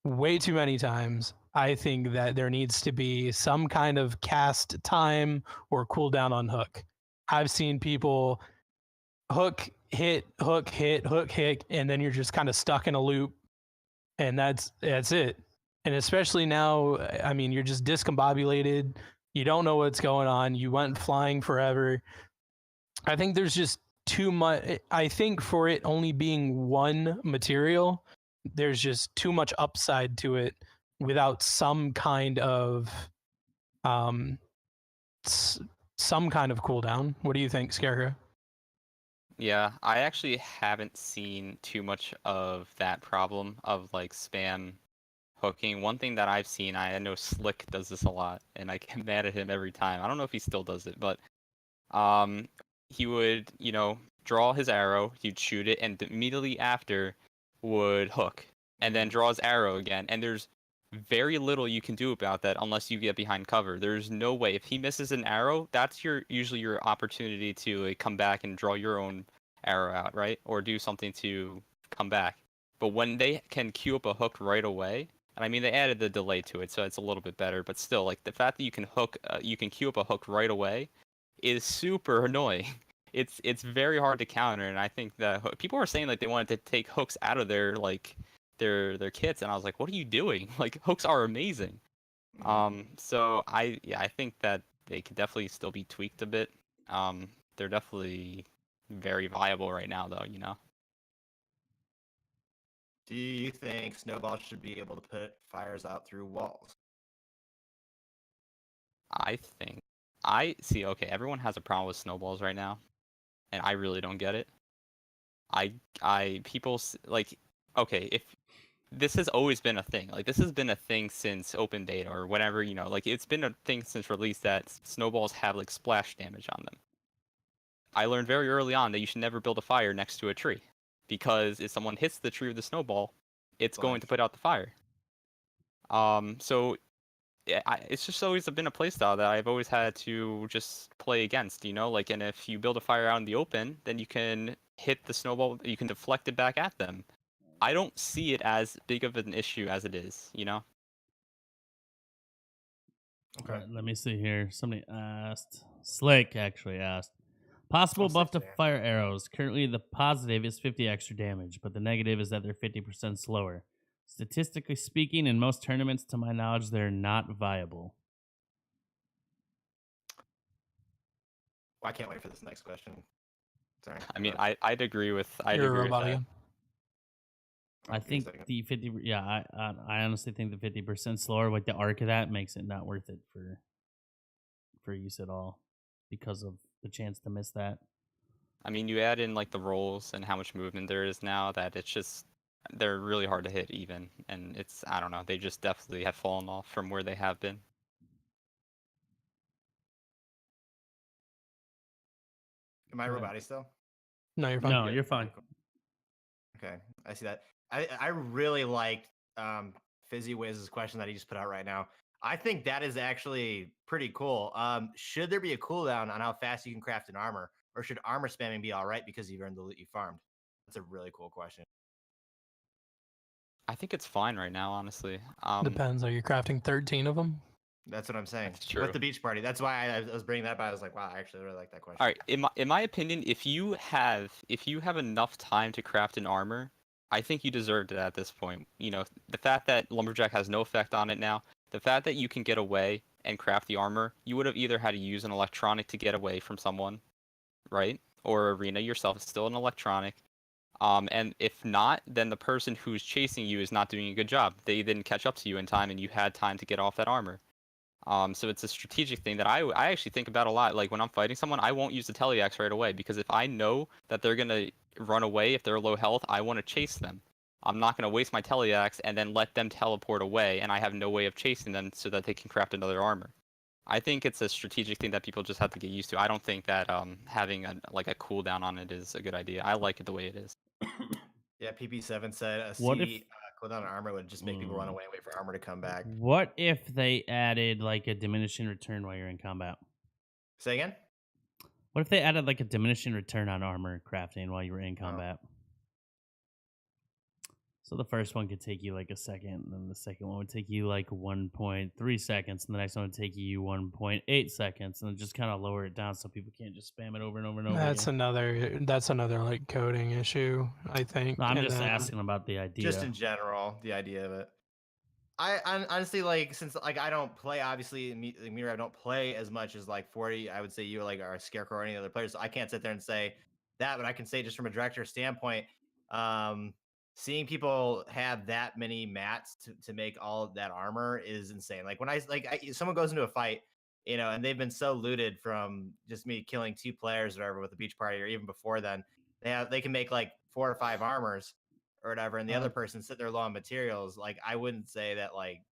Speaker 4: way too many times. I think that there needs to be some kind of cast time or cooldown on hook. I've seen people hook, hit, and then you're just kind of stuck in a loop, and that's it. And especially now, I mean, you're just discombobulated. You don't know what's going on. You went flying forever. I think there's just too much. I think for it only being one material, there's just too much upside to it without some kind of some kind of cooldown. What do you think, Scarecrow?
Speaker 2: Yeah, I actually haven't seen too much of that problem of like spam hooking. One thing that I've seen, I know Slick does this a lot, and I get mad at him every time. I don't know if he still does it, but he would, draw his arrow, he'd shoot it, and immediately after would hook, and then draw his arrow again. And there's very little you can do about that unless you get behind cover. There's no way. If he misses an arrow, that's usually your opportunity to come back and draw your own arrow out, right? Or do something to come back. But when they can queue up a hook right away, and I mean they added the delay to it, so it's a little bit better. But still, like the fact that you can queue up a hook right away is super annoying. It's very hard to counter, and I think that people are saying like they wanted to take hooks out of their their kits, and I was like, what are you doing? Like hooks are amazing. So I think that they could definitely still be tweaked a bit. They're definitely very viable right now though,
Speaker 3: Do you think Snowball should be able to put fires out through walls?
Speaker 2: I see. Okay, everyone has a problem with snowballs right now, and I really don't get it. People like, okay, if this has always been a thing. Like this has been a thing since open beta or whatever, like it's been a thing since release that snowballs have like splash damage on them. I learned very early on that you should never build a fire next to a tree because if someone hits the tree with the snowball, it's going to put out the fire. So it's just always been a playstyle that I've always had to just play against, like, and if you build a fire out in the open, then you can hit the snowball, you can deflect it back at them. I don't see it as big of an issue as it is,
Speaker 3: Okay.
Speaker 1: Let me see here. Somebody asked. Slick actually asked. Possible buff to fire arrows. Currently, the positive is 50 extra damage, but the negative is that they're 50% slower. Statistically speaking, in most tournaments, to my knowledge, they're not viable.
Speaker 3: I can't wait for this next question. Sorry.
Speaker 2: I mean, I'd agree with. I'd
Speaker 4: You're a
Speaker 2: agree with
Speaker 4: robot
Speaker 2: that.
Speaker 4: again.
Speaker 1: I think the 50. Yeah, I honestly think the 50% slower, like the arc of that, makes it not worth it for use at all because of the chance to miss that.
Speaker 2: I mean, you add in like the rolls and how much movement there is now that it's just they're really hard to hit even, and it's I don't know, they just definitely have fallen off from where they have been.
Speaker 3: Am I roboty still?
Speaker 4: No, you're fine.
Speaker 1: No, you're fine.
Speaker 3: Okay, I see that. I really liked Fizzy Wiz's question that he just put out right now. I think that is actually pretty cool. Should there be a cooldown on how fast you can craft an armor, or should armor spamming be all right because you've earned the loot you farmed? That's a really cool question.
Speaker 2: I think it's fine right now, honestly.
Speaker 4: Depends. Are you crafting 13 of them?
Speaker 3: That's what I'm saying.
Speaker 2: That's true.
Speaker 3: With the beach party. That's why I was bringing that up. I was like, wow, I actually really like that question.
Speaker 2: All right, in my opinion, if you have enough time to craft an armor, I think you deserved it at this point. You know, the fact that lumberjack has no effect on it now, the fact that you can get away and craft the armor, you would have either had to use an electronic to get away from someone, right? Or arena yourself is still an electronic. And if not, then the person who's chasing you is not doing a good job. They didn't catch up to you in time, and you had time to get off that armor. So it's a strategic thing that I actually think about a lot. Like when I'm fighting someone, I won't use the teleaxe right away because if I know that they're gonna run away if they're low health, I want to chase them. I'm not gonna waste my teleaxe and then let them teleport away, and I have no way of chasing them so that they can craft another armor. I think it's a strategic thing that people just have to get used to. I don't think that having a cooldown on it is a good idea. I like it the way it is.
Speaker 3: Yeah, PP7 said a
Speaker 1: What
Speaker 3: C cooldown on armor would just make people run away and wait for armor to come back.
Speaker 1: What if they added like a diminishing return while you're in combat?
Speaker 3: Say again?
Speaker 1: What if they added like a diminishing return on armor crafting while you were in combat? So the first one could take you like a second, and then the second one would take you like 1.3 seconds, and the next one would take you 1.8 seconds, and just kind of lower it down so people can't just spam it over and over and over.
Speaker 4: That's another like coding issue, I think.
Speaker 1: No, I'm just asking about the idea.
Speaker 3: Just in general, the idea of it. I honestly like, since like I don't play, obviously I don't play as much as like 40. I would say you like are a Scarecrow or any other players. So I can't sit there and say that, but I can say just from a director standpoint, seeing people have that many mats to make all of that armor is insane. Like when someone goes into a fight, you know, and they've been so looted from just me killing 2 players or whatever with the beach party, or even before then, they can make like 4 or 5 armors or whatever, and the other person sit there low on materials. Like I wouldn't say that like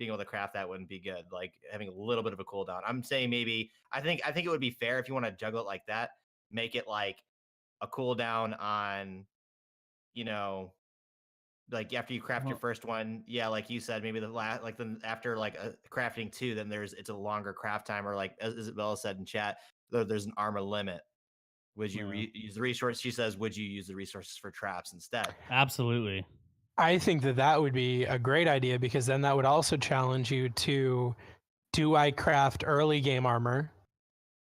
Speaker 3: being able to craft that wouldn't be good. Like having a little bit of a cooldown. I'm saying maybe I think it would be fair if you want to juggle it like that, make it like a cooldown on, you know, like after you craft your first one, yeah, like you said, maybe the last, like then after like a crafting 2, then it's a longer craft time, or like as Isabella said in chat, there's an armor limit. Would you use the resource? She says, would you use the resources for traps instead?
Speaker 1: Absolutely.
Speaker 4: I think that would be a great idea, because then that would also challenge you to, do I craft early game armor?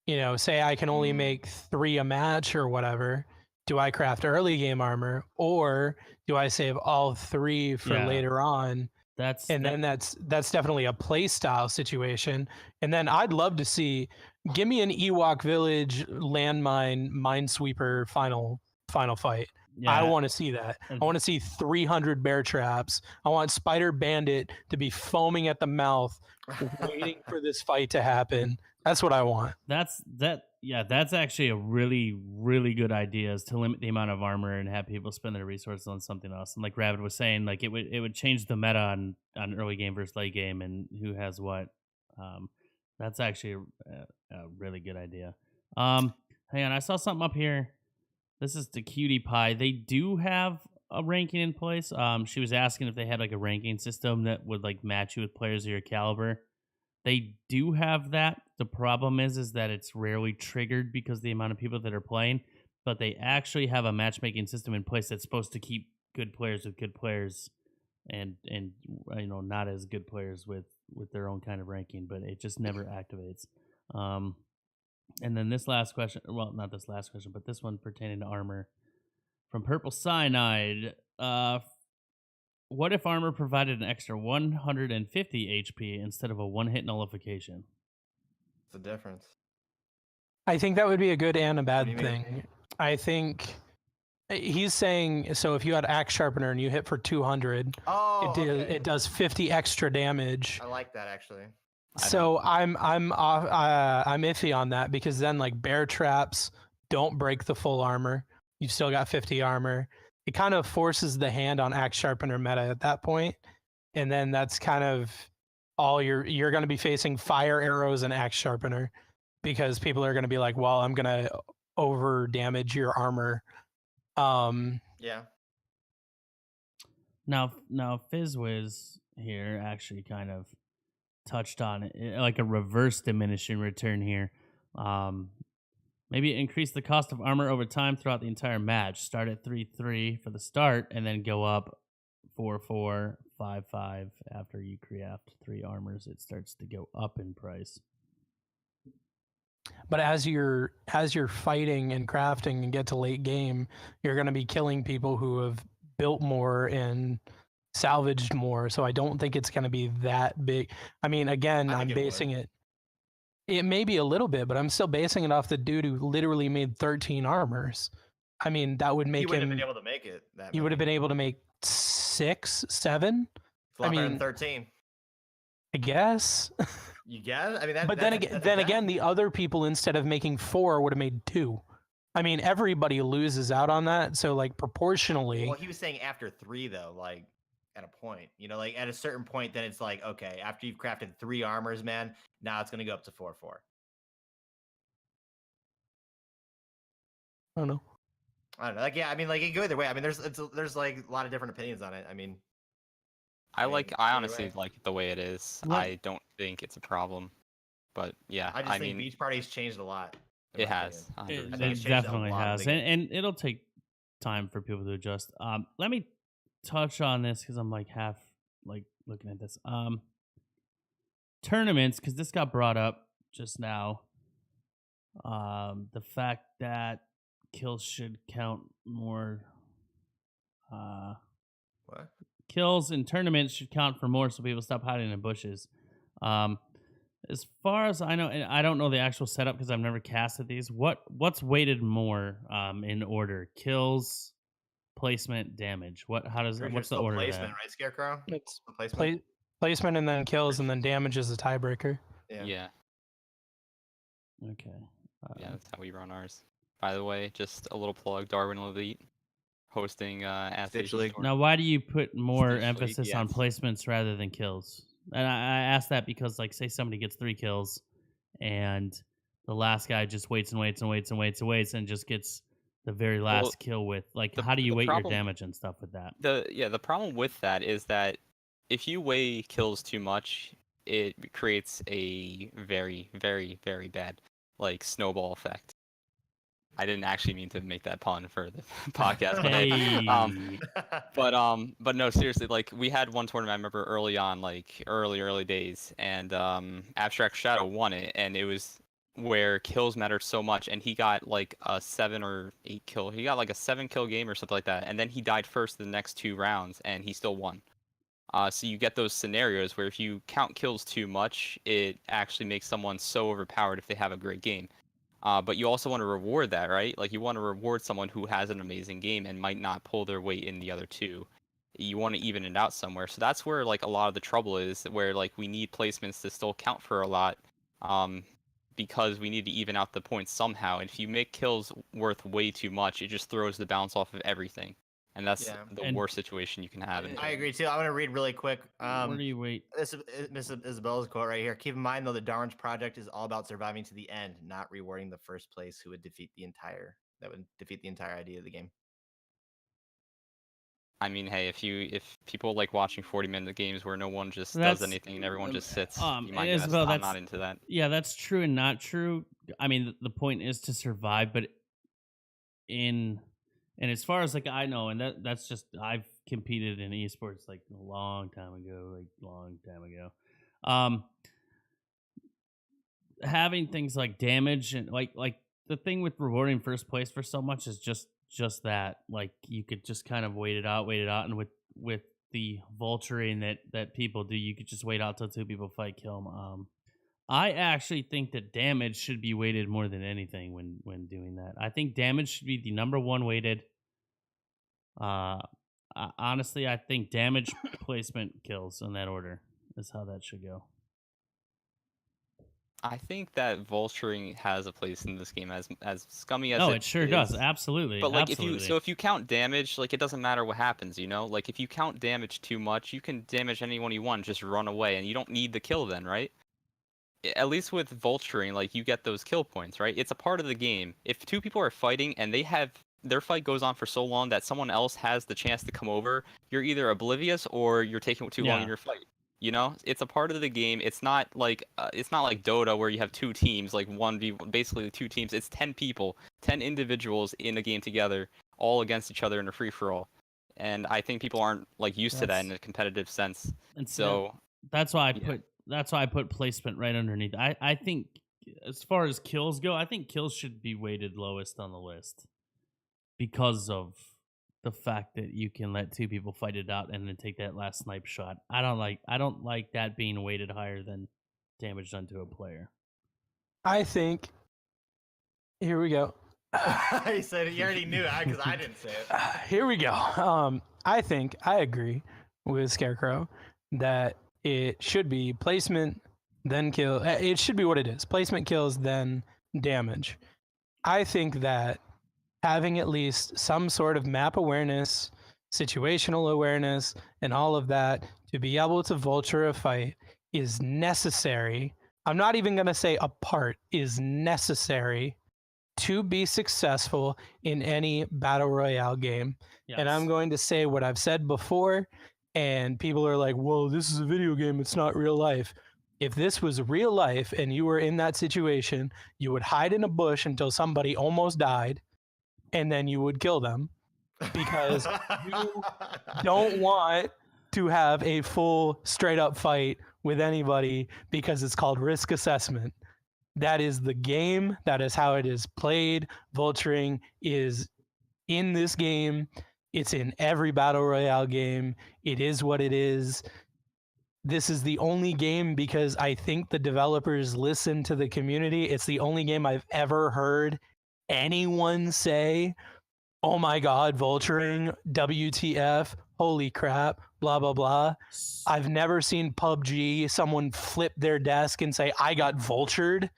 Speaker 4: You know, say I can only make 3 a match or whatever. Do I craft early game armor, or do I save all 3 for later on? That's definitely a play style situation. And then I'd love to see, give me an Ewok Village landmine minesweeper final fight. Yeah. I want to see that. I want to see 300 bear traps. I want Spider Bandit to be foaming at the mouth, waiting for this fight to happen. That's what I want.
Speaker 1: That's actually a really, really good idea, is to limit the amount of armor and have people spend their resources on something else. And like Rabbit was saying, like it would change the meta on early game versus late game and who has what. That's actually a really good idea. Hang on, I saw something up here. This is the Cutie Pie. They do have a ranking in place. She was asking if they had like a ranking system that would like match you with players of your caliber. They do have that. The problem is that it's rarely triggered because of the amount of people that are playing. But they actually have a matchmaking system in place that's supposed to keep good players with good players, and you know, not as good players with their own kind of ranking. But it just never activates. And then this last question, well, not this last question, but this one pertaining to armor from Purple Cyanide. What if armor provided an extra 150 HP instead of a one-hit nullification?
Speaker 3: What's the difference?
Speaker 4: I think that would be a good and a bad thing. I think he's saying, so if you had Axe Sharpener and you hit for 200, it does 50 extra damage.
Speaker 3: I like that, actually.
Speaker 4: So I'm iffy on that, because then like bear traps don't break the full armor. You've still got 50 armor. It kind of forces the hand on Axe Sharpener meta at that point. And then that's kind of all you're going to be facing fire arrows and Axe Sharpener, because people are going to be like, well, I'm going to over damage your armor.
Speaker 3: Yeah.
Speaker 1: Now FizzWiz here actually kind of touched on it, like a reverse diminishing return here. Maybe increase the cost of armor over time throughout the entire match. Start at 3-3 for the start, and then go up 4-4, 5-5 after you craft 3 armors. It starts to go up in price.
Speaker 4: But as you're fighting and crafting and get to late game, you're going to be killing people who have built more and salvaged more. So I don't think it's going to be that big. I mean, again, I'm basing it. It may be a little bit, but I'm still basing it off the dude who literally made 13 armors. I mean, that would make him.
Speaker 3: He would have been able to make it.
Speaker 4: He would have been able to make 6, 7.
Speaker 3: I mean, 13.
Speaker 4: I guess.
Speaker 3: You guess? I mean, that.
Speaker 4: But then again, the other people instead of making 4 would have made 2. I mean, everybody loses out on that. So like proportionally.
Speaker 3: Well, he was saying after 3 though, like at a point, you know, like at a certain point, then it's like, okay, after you've crafted 3 armors, man, now it's gonna go up to 4-4.
Speaker 4: I don't know.
Speaker 3: Like, yeah, I mean, like it can go either way. I mean, there's like a lot of different opinions on it. I mean,
Speaker 2: I honestly like it the way it is. What? I don't think it's a problem, but yeah,
Speaker 3: I just think beach parties changed a lot.
Speaker 2: It has.
Speaker 1: It definitely has, and it'll take time for people to adjust. Let me touch on this because I'm like half like looking at this. Tournaments, because this got brought up just now. The fact that kills should count more.
Speaker 3: What?
Speaker 1: Kills in tournaments should count for more, so people stop hiding in bushes. As far as I know, and I don't know the actual setup because I've never casted these. What's weighted more in order? Kills, placement, damage. What's the order?
Speaker 3: Placement, right, Scarecrow?
Speaker 4: It's placement and then kills, and then damage is a tiebreaker.
Speaker 2: Yeah.
Speaker 1: Okay.
Speaker 2: Yeah, that's how we run ours. By the way, just a little plug: Darwin Elite hosting
Speaker 3: Stitch League.
Speaker 1: Now, why do you put more emphasis on placements rather than kills? And I ask that because, like, say somebody gets 3 kills, and the last guy just waits and just gets the very last kill with, like, how do you weight your damage and stuff with that?
Speaker 2: The problem with that is that if you weigh kills too much, it creates a very, very, very bad, like, snowball effect. I didn't actually mean to make that pun for the podcast, but no, seriously, like we had one tournament I remember early on, like early days, and Abstract Shadow won it, and it was where kills mattered so much, and he got like a 7 or 8 kill. He got like a 7 kill game or something like that, and then he died first the next 2 rounds, and he still won. So you get those scenarios where if you count kills too much, it actually makes someone so overpowered if they have a great game. But you also want to reward that, right? Like you want to reward someone who has an amazing game and might not pull their weight in the other 2. You want to even it out somewhere. So that's where like a lot of the trouble is, where like we need placements to still count for a lot, because we need to even out the points somehow. And if you make kills worth way too much, it just throws the balance off of everything. And that's the worst situation you can have.
Speaker 3: I agree too. I'm going to read really quick.
Speaker 1: Where do you wait?
Speaker 3: This is Miss Isabella's quote right here. Keep in mind, though, the Darwin's project is all about surviving to the end, not rewarding the first place who would defeat the entire idea of the game.
Speaker 2: I mean, hey, if people like watching 40-minute games where no one just does anything and everyone just sits, you might guess I'm not into that.
Speaker 1: Yeah, that's true and not true. I mean, the point is to survive, but and as far as like I know, and that's just I've competed in esports like a long time ago. Having things like damage and like the thing with rewarding first place for so much is just that, like you could just kind of wait it out, and with the vulturing that people do, you could just wait out till 2 people fight, kill them. I actually think that damage should be weighted more than anything when doing that. I think damage should be the number 1 weighted. Honestly, I think damage, placement, kills in that order is how that should go.
Speaker 2: I think that vulturing has a place in this game, as scummy as
Speaker 1: it sure does. Absolutely.
Speaker 2: But like if you count damage, like it doesn't matter what happens, you know? Like if you count damage too much, you can damage anyone you want, just run away, and you don't need the kill then, right? At least with vulturing, like you get those kill points, right? It's a part of the game. If 2 people are fighting and they have their fight goes on for so long that someone else has the chance to come over, you're either oblivious or you're taking too long in your fight. You know, it's a part of the game. It's not like Dota where you have two teams, like basically two teams. It's 10 people, 10 individuals in a game together, all against each other in a free for all. And I think people aren't like used to that in a competitive sense. And so
Speaker 1: that's why I put placement right underneath. I think as far as kills go, I think kills should be weighted lowest on the list because of the fact that you can let two people fight it out and then take that last snipe shot. I don't like that being weighted higher than damage done to a player.
Speaker 4: I think. Here we go.
Speaker 3: He said it. You already knew it because I didn't say it.
Speaker 4: Here we go. I think I agree with Scarecrow that it should be placement, then kill. It should be what it is. Placement, kills, then damage. I think that having at least some sort of map awareness, situational awareness, and all of that to be able to vulture a fight is necessary. I'm not even going to say a part, is necessary to be successful in any battle royale game. Yes. And I'm going to say what I've said before, and people are like, whoa, this is a video game, it's not real life. If this was real life and you were in that situation, you would hide in a bush until somebody almost died, and then you would kill them because you don't want to have a full straight up fight with anybody because it's called risk assessment. That is the game. That is how it is played. Vulturing is in this game. It's in every battle royale game. It is what it is. This is the only game because I think the developers listen to the community. It's the only game I've ever heard anyone say, oh my God, vulturing, WTF, holy crap, blah, blah, blah. I've never seen PUBG, someone flip their desk and say, I got vultured.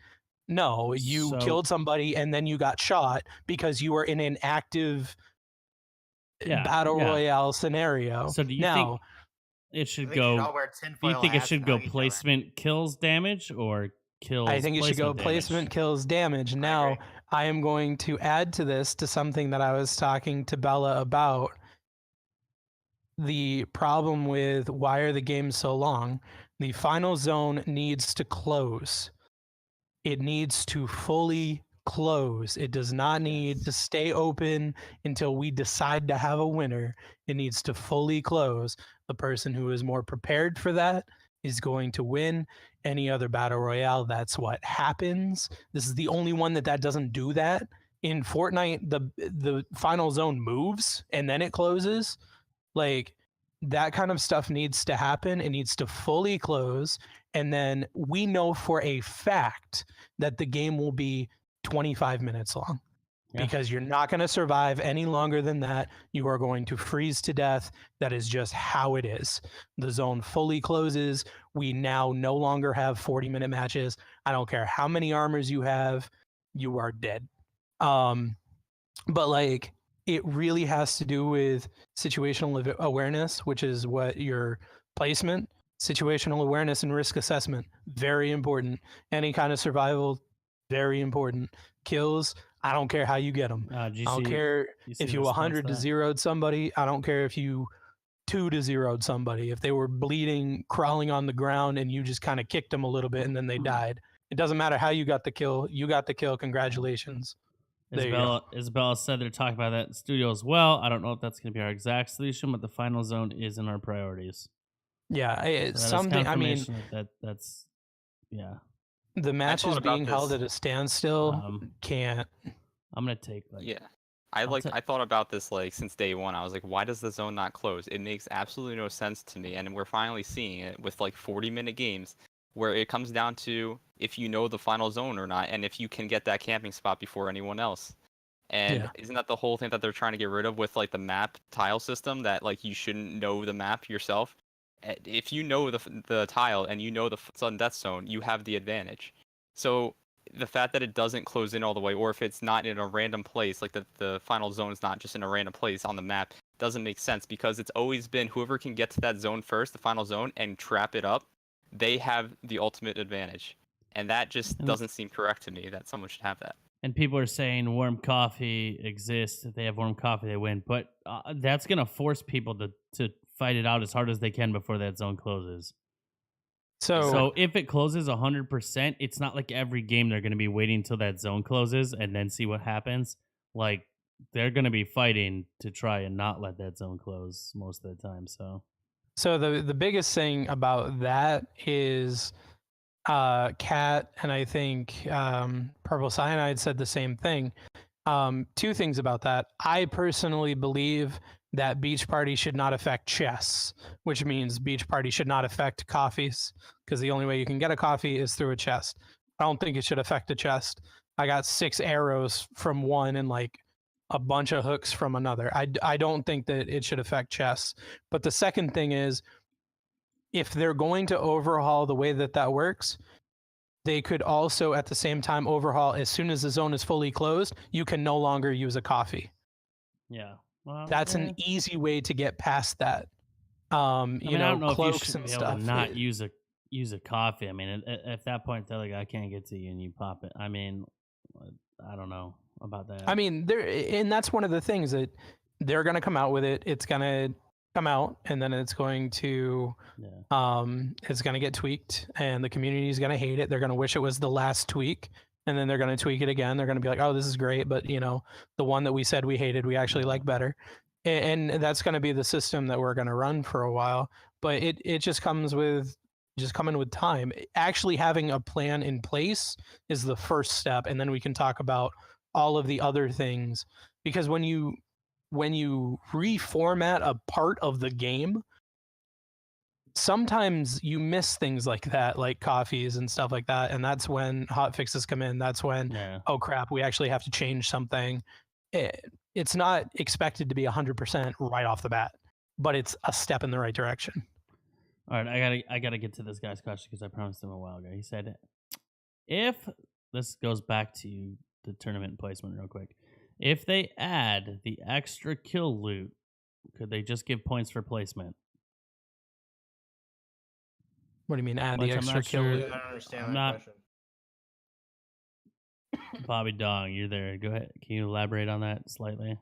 Speaker 4: No, you killed somebody and then you got shot because you were in an active battle royale scenario.
Speaker 1: So do you think it should go? Do you think it should go placement, kills, damage, or kills?
Speaker 4: I think it should go placement, kills, damage. Now, I am going to add to this to something that I was talking to Bella about. The problem with why are the games so long? The final zone needs to close. It needs to fully close. It does not need to stay open until we decide to have a winner. It needs to fully close. The person who is more prepared for that is going to win. Any other battle royale, that's what happens. This is the only one that doesn't do that. In Fortnite, the final zone moves and then it closes. Like, that kind of stuff needs to happen. It needs to fully close. And then we know for a fact that the game will be 25 minutes long because you're not going to survive any longer than that. You are going to freeze to death. That is just how it is. The zone fully closes. We now no longer have 40-minute matches. I don't care how many armors you have, you are dead. But like, it really has to do with situational awareness, which is what your placement, situational awareness, and risk assessment, very important. Any kind of survival, very important. Kills, I don't care how you get them. I don't care if you 100 to 0'd somebody. I don't care if you 2 to 0'd somebody. If they were bleeding, crawling on the ground, and you just kind of kicked them a little bit and then they died. It doesn't matter how you got the kill. You got the kill. Congratulations.
Speaker 1: Isabella said they're talking about that in studio as well. I don't know if that's going to be our exact solution, but the final zone is in our priorities.
Speaker 4: Yeah, it's something. I mean,
Speaker 1: that's
Speaker 4: the match is being held at a standstill. Can't.
Speaker 1: I'm gonna take
Speaker 2: I thought about this like since day one. I was like, why does the zone not close? It makes absolutely no sense to me, and we're finally seeing it with like 40-minute games where it comes down to if you know the final zone or not, and if you can get that camping spot before anyone else. And isn't that the whole thing that they're trying to get rid of with like the map tile system, that like you shouldn't know the map yourself? If you know the tile and you know the sudden death zone, you have the advantage. So the fact that it doesn't close in all the way, or if it's not in a random place, like the final zone is not just in a random place on the map, doesn't make sense, because it's always been whoever can get to that zone first, the final zone, and trap it up, they have the ultimate advantage. And that just doesn't seem correct to me that someone should have that.
Speaker 1: And people are saying warm coffee exists. If they have warm coffee, they win. But that's going to force people to fight it out as hard as they can before that zone closes. So if it closes 100%, it's not like every game they're going to be waiting until that zone closes and then see what happens. Like, they're going to be fighting to try and not let that zone close most of the time.
Speaker 4: So the biggest thing about that is Cat and I think Purple Cyanide said the same thing. Two things about that. I personally believe that Beach Party should not affect chess, which means Beach Party should not affect coffees, because the only way you can get a coffee is through a chest. I don't think it should affect a chest. I got 6 arrows from one and like a bunch of hooks from another. I don't think that it should affect chests. But the second thing is, if they're going to overhaul the way that works, they could also at the same time overhaul, as soon as the zone is fully closed, you can no longer use a coffee.
Speaker 1: Yeah. Well,
Speaker 4: that's an easy way to get past that.
Speaker 1: I don't know
Speaker 4: cloaks
Speaker 1: if you should
Speaker 4: and
Speaker 1: be
Speaker 4: stuff.
Speaker 1: able to not use a coffee. I mean, at that point, the other guy can't get to you and you pop it. I mean, I don't know about that.
Speaker 4: I mean, and that's one of the things that they're going to come out with it. It's going to come out and then it's going to get tweaked and the community is going to hate it. They're going to wish it was the last tweak. And then they're going to tweak it again. They're going to be like, oh, this is great. But, the one that we said we hated, we actually like better. And that's going to be the system that we're going to run for a while. But it just comes with coming with time. Actually having a plan in place is the first step. And then we can talk about all of the other things. Because when you reformat a part of the game, sometimes you miss things like that, like coffees and stuff like that. And that's when hot fixes come in. That's when, oh crap, we actually have to change something. It's not expected to be 100% right off the bat, but it's a step in the right direction.
Speaker 1: All right, I gotta get to this guy's question because I promised him a while ago. He said, if this goes back to the tournament placement real quick, if they add the extra kill loot, could they just give points for placement?
Speaker 4: What do you mean add the extra kill loot?
Speaker 3: I don't understand that question.
Speaker 1: Bobby Dong, you're there. Go ahead. Can you elaborate on that slightly?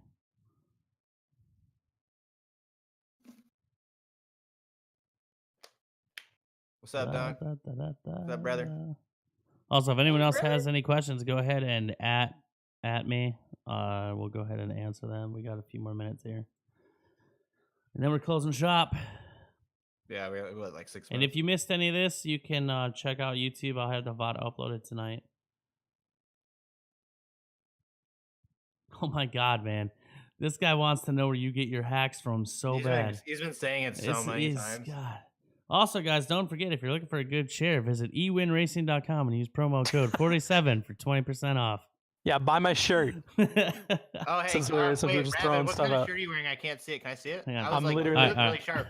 Speaker 3: What's up, Dog? What's up, brother?
Speaker 1: Also, if anyone else has any questions, go ahead and at me. We'll go ahead and answer them. We got a few more minutes here. And then we're closing shop.
Speaker 3: Yeah, we have like 6 minutes.
Speaker 1: And if you missed any of this, you can check out YouTube. I'll have the VOD uploaded tonight. Oh my God, man. This guy wants to know where you get your hacks from so bad.
Speaker 3: He's been saying it so many times.
Speaker 1: God. Also, guys, don't forget, if you're looking for a good chair, visit ewinracing.com and use promo code 47 for 20% off.
Speaker 4: Yeah, buy my shirt.
Speaker 3: Oh, hey,
Speaker 4: since we're just throwing
Speaker 3: what
Speaker 4: stuff
Speaker 3: kind of
Speaker 4: up.
Speaker 3: shirt are you wearing? I can't see it. Can I see it?
Speaker 4: I'm
Speaker 3: like,
Speaker 4: literally
Speaker 3: really sharp.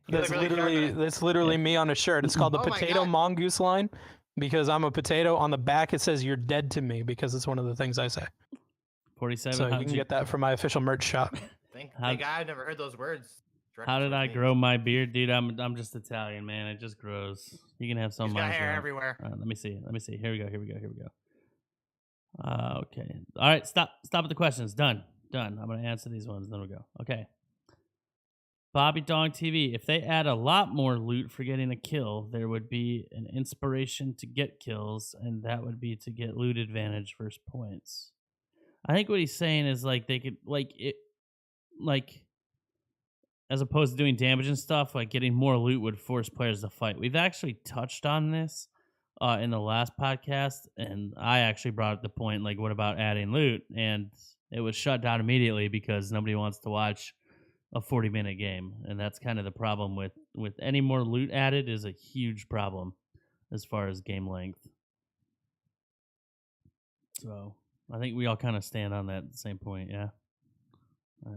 Speaker 4: That's literally me on a shirt. It's called the Potato Mongoose line because I'm a potato. On the back, it says "You're dead to me" because it's one of the things I say.
Speaker 1: 47.
Speaker 4: So you can get that from my official merch shop.
Speaker 3: Thank God I've never heard those words.
Speaker 1: How did I grow my beard, dude? I'm just Italian, man. It just grows. You can have some.
Speaker 3: He's got hair everywhere.
Speaker 1: Let me see. Here we go. Okay. All right. Stop with the questions. Done. I'm gonna answer these ones. Then we'll go. Okay. Bobby Dong TV. If they add a lot more loot for getting a kill, there would be an inspiration to get kills, and that would be to get loot advantage versus points. I think what he's saying is like they could as opposed to doing damage and stuff, like getting more loot would force players to fight. We've actually touched on this in the last podcast, and I actually brought up the point, like, what about adding loot? And it was shut down immediately because nobody wants to watch a 40-minute game, and that's kind of the problem with any more loot added is a huge problem as far as game length. So I think we all kind of stand on that same point, yeah. All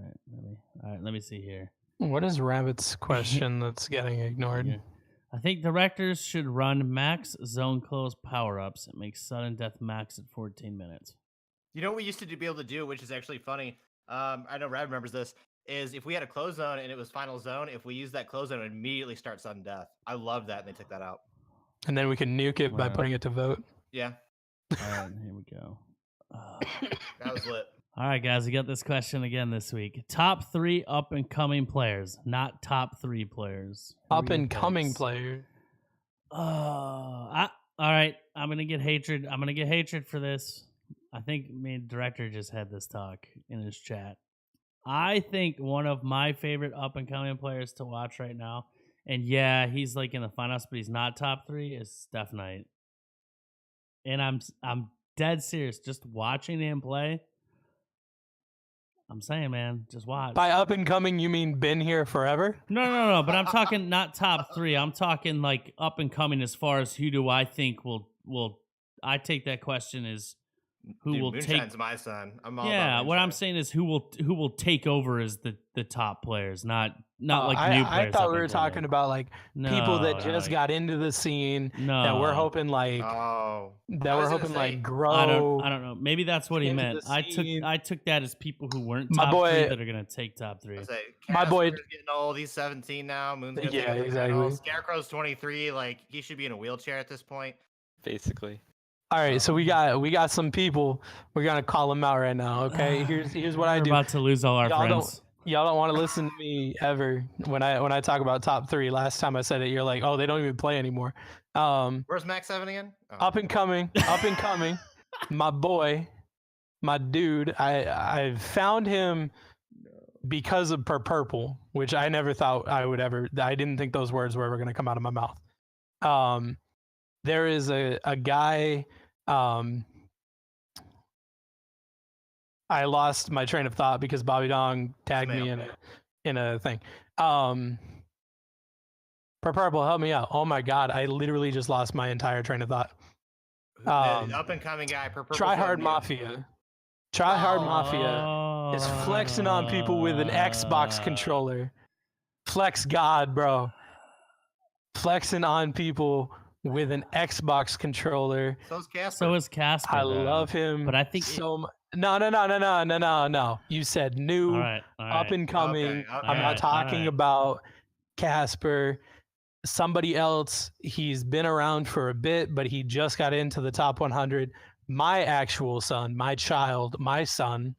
Speaker 1: right, let me see here.
Speaker 4: What is Rabbit's question that's getting ignored?
Speaker 1: Yeah. I think directors should run max zone close power-ups and make sudden death max at 14 minutes.
Speaker 3: You know what we used to be able to do, which is actually funny? I know Rabbit remembers this, is if we had a close zone and it was final zone, if we used that close zone, it would immediately start sudden death. I love that, and they took that out.
Speaker 4: And then we can nuke it by putting it to vote.
Speaker 3: Yeah.
Speaker 1: All right, here we go.
Speaker 3: That was lit.
Speaker 1: All right, guys, we got this question again this week. Top 3 up-and-coming players, not top 3 players.
Speaker 4: Up-and-coming player.
Speaker 1: All right, I'm gonna get hatred. I'm gonna get hatred for this. I think me and director just had this talk in his chat. I think one of my favorite up-and-coming players to watch right now, and yeah, he's like in the finals, but he's not top 3, is Steph Knight. And I'm dead serious. Just watching him play, I'm saying, man, just watch.
Speaker 4: By up and coming, you mean been here forever?
Speaker 1: No. But I'm talking not top 3. I'm talking like up and coming as far as who do I think will. I take that question as who
Speaker 3: Dude,
Speaker 1: will
Speaker 3: Moonshine's
Speaker 1: take.
Speaker 3: my son. I'm all
Speaker 1: Yeah,
Speaker 3: about
Speaker 1: what I'm
Speaker 3: Moonshine.
Speaker 1: saying is who will take over as the top players, not like new players.
Speaker 4: I thought we were talking about like people that just
Speaker 1: like,
Speaker 4: got into the scene
Speaker 1: no.
Speaker 4: that we're hoping like
Speaker 3: Oh,
Speaker 4: that we're hoping like grow.
Speaker 1: I don't know. Maybe that's what he
Speaker 4: into
Speaker 1: meant.
Speaker 4: the
Speaker 1: I took that as people who weren't
Speaker 4: My
Speaker 1: top
Speaker 4: boy-
Speaker 1: 3 that are gonna take top 3.
Speaker 4: My boy-
Speaker 3: Casper's getting old. He's 17 now. Moon's gonna
Speaker 4: Yeah,
Speaker 3: take
Speaker 4: exactly.
Speaker 3: Scarecrow's 23. Like he should be in a wheelchair at this point.
Speaker 2: Basically.
Speaker 4: All right, so we got some people. We're gonna call them out right now. Okay, here's what I
Speaker 1: We're
Speaker 4: do.
Speaker 1: about to lose all our
Speaker 4: Y'all
Speaker 1: friends.
Speaker 4: Y'all don't want to listen to me ever when I talk about top 3. Last time I said it, you're like, oh, they don't even play anymore.
Speaker 3: Where's Max 7 again? Oh.
Speaker 4: Up and coming, my boy, my dude. I found him because of Purple, which I never thought I would ever. I didn't think those words were ever going to come out of my mouth. There is a guy. I lost my train of thought because Bobby Dong tagged me in a thing. Purple, help me out. Oh my god, I literally just lost my entire train of thought.
Speaker 3: The up and coming guy.
Speaker 4: Try Hard Mafia. Try Hard Mafia is flexing on people with an Xbox controller. Flex God, bro. Flexing on people with an Xbox controller.
Speaker 3: So is
Speaker 1: Casper.
Speaker 4: I love him,
Speaker 1: but I think
Speaker 4: so much. No. You said new,
Speaker 1: all right.
Speaker 4: up and coming.
Speaker 3: Okay.
Speaker 4: I'm not talking about Casper. Somebody else. He's been around for a bit, but he just got into the top 100. My actual son, my child, my son.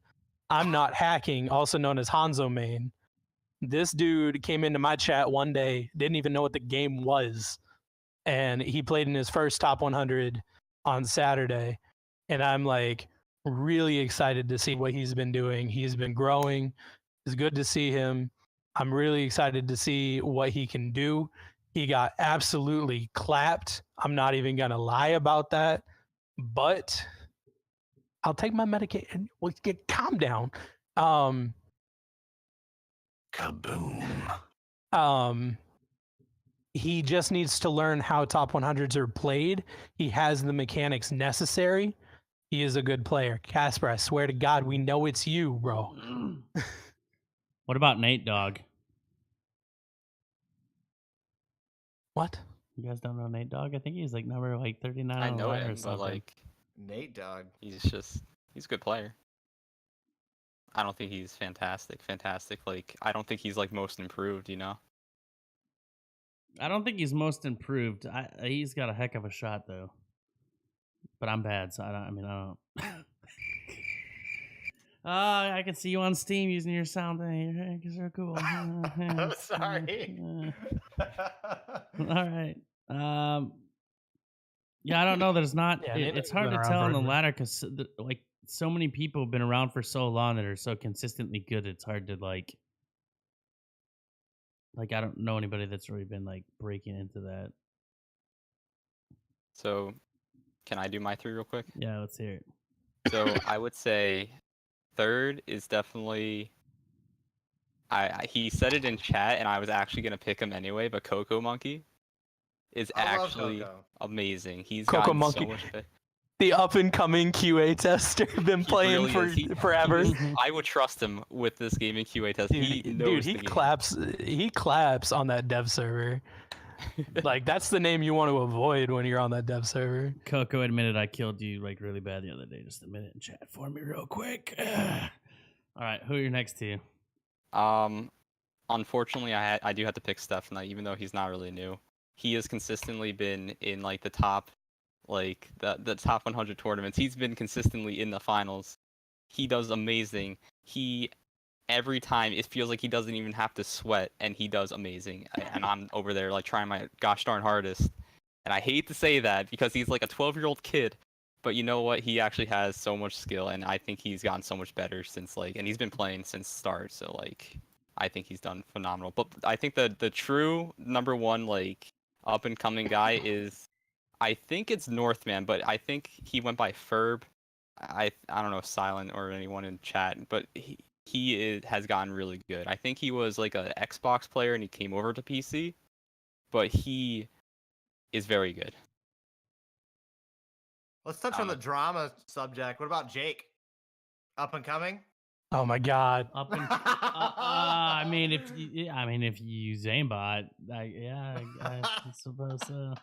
Speaker 4: I'm not hacking, also known as Hanzo Main. This dude came into my chat one day, didn't even know what the game was, and he played in his first top 100 on Saturday. And I'm like really excited to see what he's been doing. He's been growing. It's good to see him. I'm really excited to see what he can do. He got absolutely clapped. I'm not even going to lie about that. But I'll take my medication. Well, get calm down.
Speaker 3: Kaboom.
Speaker 4: He just needs to learn how top 100s are played. He has the mechanics necessary. He is a good player. Casper, I swear to God, we know it's you, bro.
Speaker 1: What about Nate Dogg?
Speaker 4: What?
Speaker 1: You guys don't know Nate Dogg? I think he's like number 39
Speaker 2: I
Speaker 1: on the
Speaker 2: know
Speaker 1: line or
Speaker 2: him,
Speaker 1: something.
Speaker 2: but like
Speaker 3: Nate Dogg.
Speaker 2: he's a good player. I don't think he's fantastic. Like I don't think he's like most improved, you know.
Speaker 1: I don't think he's most improved. He's got a heck of a shot though. But I'm bad, so I don't. I can see you on Steam using your sound thing because you're cool.
Speaker 3: I'm sorry.
Speaker 1: All right. Yeah, I don't know. There's not.
Speaker 4: Yeah,
Speaker 1: It's hard to tell on the ladder because like so many people have been around for so long that are so consistently good. It's hard to like I don't know anybody that's really been like breaking into that.
Speaker 2: So, can I do my 3 real quick?
Speaker 1: Yeah, let's hear it.
Speaker 2: So I would say third is definitely. He said it in chat, and I was actually gonna pick him anyway. But Coco Monkey is
Speaker 3: I love
Speaker 2: actually
Speaker 3: Coco.
Speaker 2: amazing. He's
Speaker 4: Coco
Speaker 2: gotten
Speaker 4: Monkey.
Speaker 2: so much better.
Speaker 4: The up and coming QA tester, been playing
Speaker 2: really is. He-
Speaker 4: forever.
Speaker 2: I would trust him with this gaming QA test. He knows the game.
Speaker 4: claps. He claps on that dev server. Like that's the name you want to avoid when you're on that dev server.
Speaker 1: Coco admitted I killed you like really bad the other day. Just a minute in chat for me real quick. All right, who are your next two?
Speaker 2: Unfortunately, I do have to pick Steph Knight, even though he's not really new. He has consistently been in like the top like the top 100 tournaments. He's been consistently in the finals. He does amazing. Every time it feels like he doesn't even have to sweat, and he does amazing. And I'm over there like trying my gosh darn hardest. And I hate to say that because he's like a 12-year-old kid, but you know what? He actually has so much skill, and I think he's gotten so much better since and he's been playing since start. So I think he's done phenomenal. But I think the true number one up and coming guy is, I think it's Northman, but I think he went by Ferb. I don't know if Silent or anyone in chat, but he has gotten really good. I think he was like an Xbox player and he came over to PC, but he is very good.
Speaker 3: Let's touch on the drama subject. What about Jake? Up and coming?
Speaker 4: Oh my God!
Speaker 1: Up and I mean, if you use aimbot, I suppose so.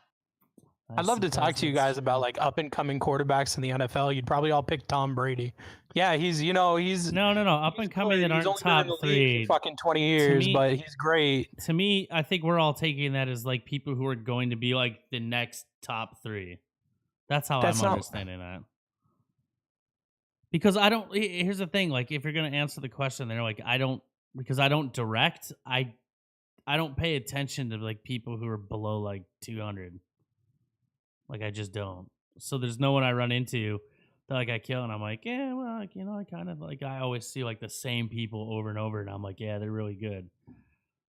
Speaker 4: I'd love to talk to you guys about like up and coming quarterbacks in the NFL. You'd probably all pick Tom Brady. Yeah, he's
Speaker 1: no up and coming that aren't top three.
Speaker 4: For fucking 20 years, but he's great.
Speaker 1: To me, I think we're all taking that as like people who are going to be like the next top three. That's how I'm understanding that. Because here's the thing, like if you're gonna answer the question, they're like because I don't direct, I don't pay attention to like people who are below like 200. Like I just don't. So there's no one I run into that like I kill, and I'm like, yeah, well, like, I kind of like I always see like the same people over and over, and I'm like, yeah, they're really good.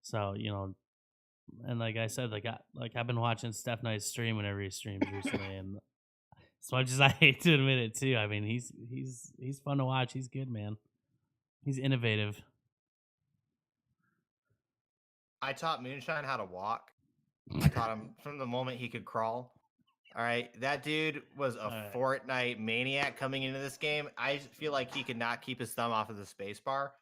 Speaker 1: So and like I said, I've been watching Steph Knight's stream whenever he streams recently, and as much as I hate to admit it too, I mean he's fun to watch. He's good, man. He's innovative.
Speaker 3: I taught Moonshine how to walk. I taught him from the moment he could crawl. All right, that dude was a Fortnite maniac coming into this game. I feel like he could not keep his thumb off of the space bar.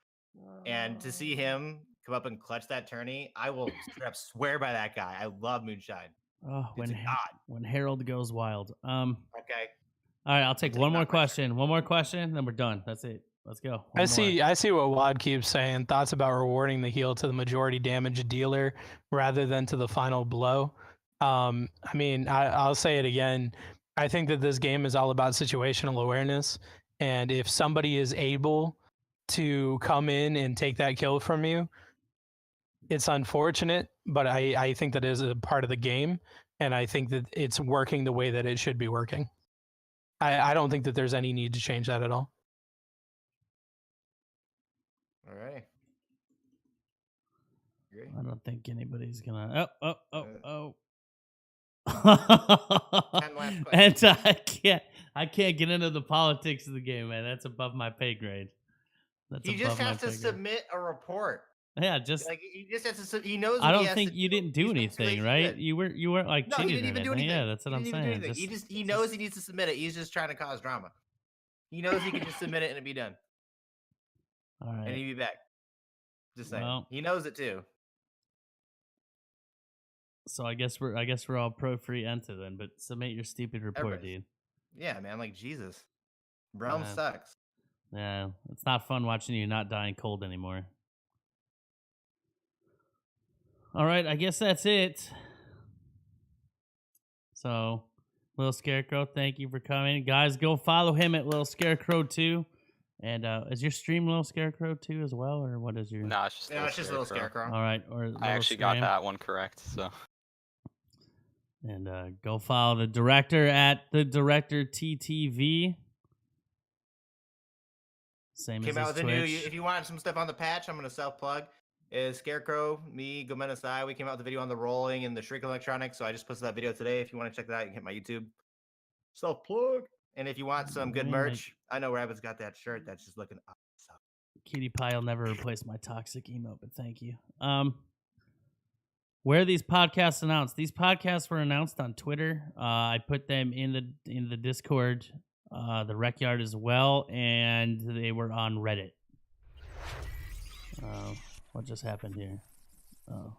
Speaker 3: And to see him come up and clutch that tourney, I will swear by that guy. I love Moonshine.
Speaker 1: Oh, when Harold goes wild.
Speaker 3: Okay.
Speaker 1: All right, I'll take one more question. One more question, then we're done. That's it. Let's go.
Speaker 4: I see what Wad keeps saying. Thoughts about rewarding the heal to the majority damage dealer rather than to the final blow. I mean, I'll say it again. I think that this game is all about situational awareness. And if somebody is able to come in and take that kill from you, it's unfortunate, but I think that is a part of the game. And I think that it's working the way that it should be working. I don't think that there's any need to change that at all.
Speaker 3: All right. Great.
Speaker 1: I don't think anybody's gonna. Oh. And I can't get into the politics of the game, man. That's above my pay grade.
Speaker 3: He just has to submit a report.
Speaker 1: Yeah, just
Speaker 3: like he just has to. He knows.
Speaker 1: I don't think you didn't do anything, right? You weren't like cheating.
Speaker 3: He didn't even do anything.
Speaker 1: Yeah, that's what I'm saying.
Speaker 3: He knows he needs to submit it. He's just trying to cause drama. He knows he can just submit it and it'd be done.
Speaker 1: All right,
Speaker 3: and he'd be back. Just saying. Well, he knows it too.
Speaker 1: So I guess we're all pro free enter then, but submit your stupid report, dude.
Speaker 3: Yeah, man, like Jesus. Realm sucks.
Speaker 1: Yeah, it's not fun watching you not dying cold anymore. All right, I guess that's it. So, Little Scarecrow, thank you for coming. Guys, go follow him at Little Scarecrow 2. And is your stream Little Scarecrow 2 as well, or what is your...
Speaker 2: No, it's just
Speaker 3: Little Scarecrow.
Speaker 1: All right.
Speaker 2: I actually got that one correct, so...
Speaker 1: And go follow the director at the director TTV. Same
Speaker 3: Came
Speaker 1: as
Speaker 3: out with
Speaker 1: Twitch.
Speaker 3: a new. If you want some stuff on the patch, I'm gonna self plug. Is Scarecrow, me, Gomenasai. We came out with the video on the rolling and the shrink electronics. So I just posted that video today. If you want to check that out, you can hit my YouTube. Self plug. And if you want some good merch, I know Rabbit's got that shirt that's just looking awesome.
Speaker 1: Cutie Pie will never replace my toxic emote, but thank you. Where are these podcasts announced? These podcasts were announced on Twitter. I put them in the Discord, the Rec Yard as well, and they were on Reddit. What just happened here? Oh,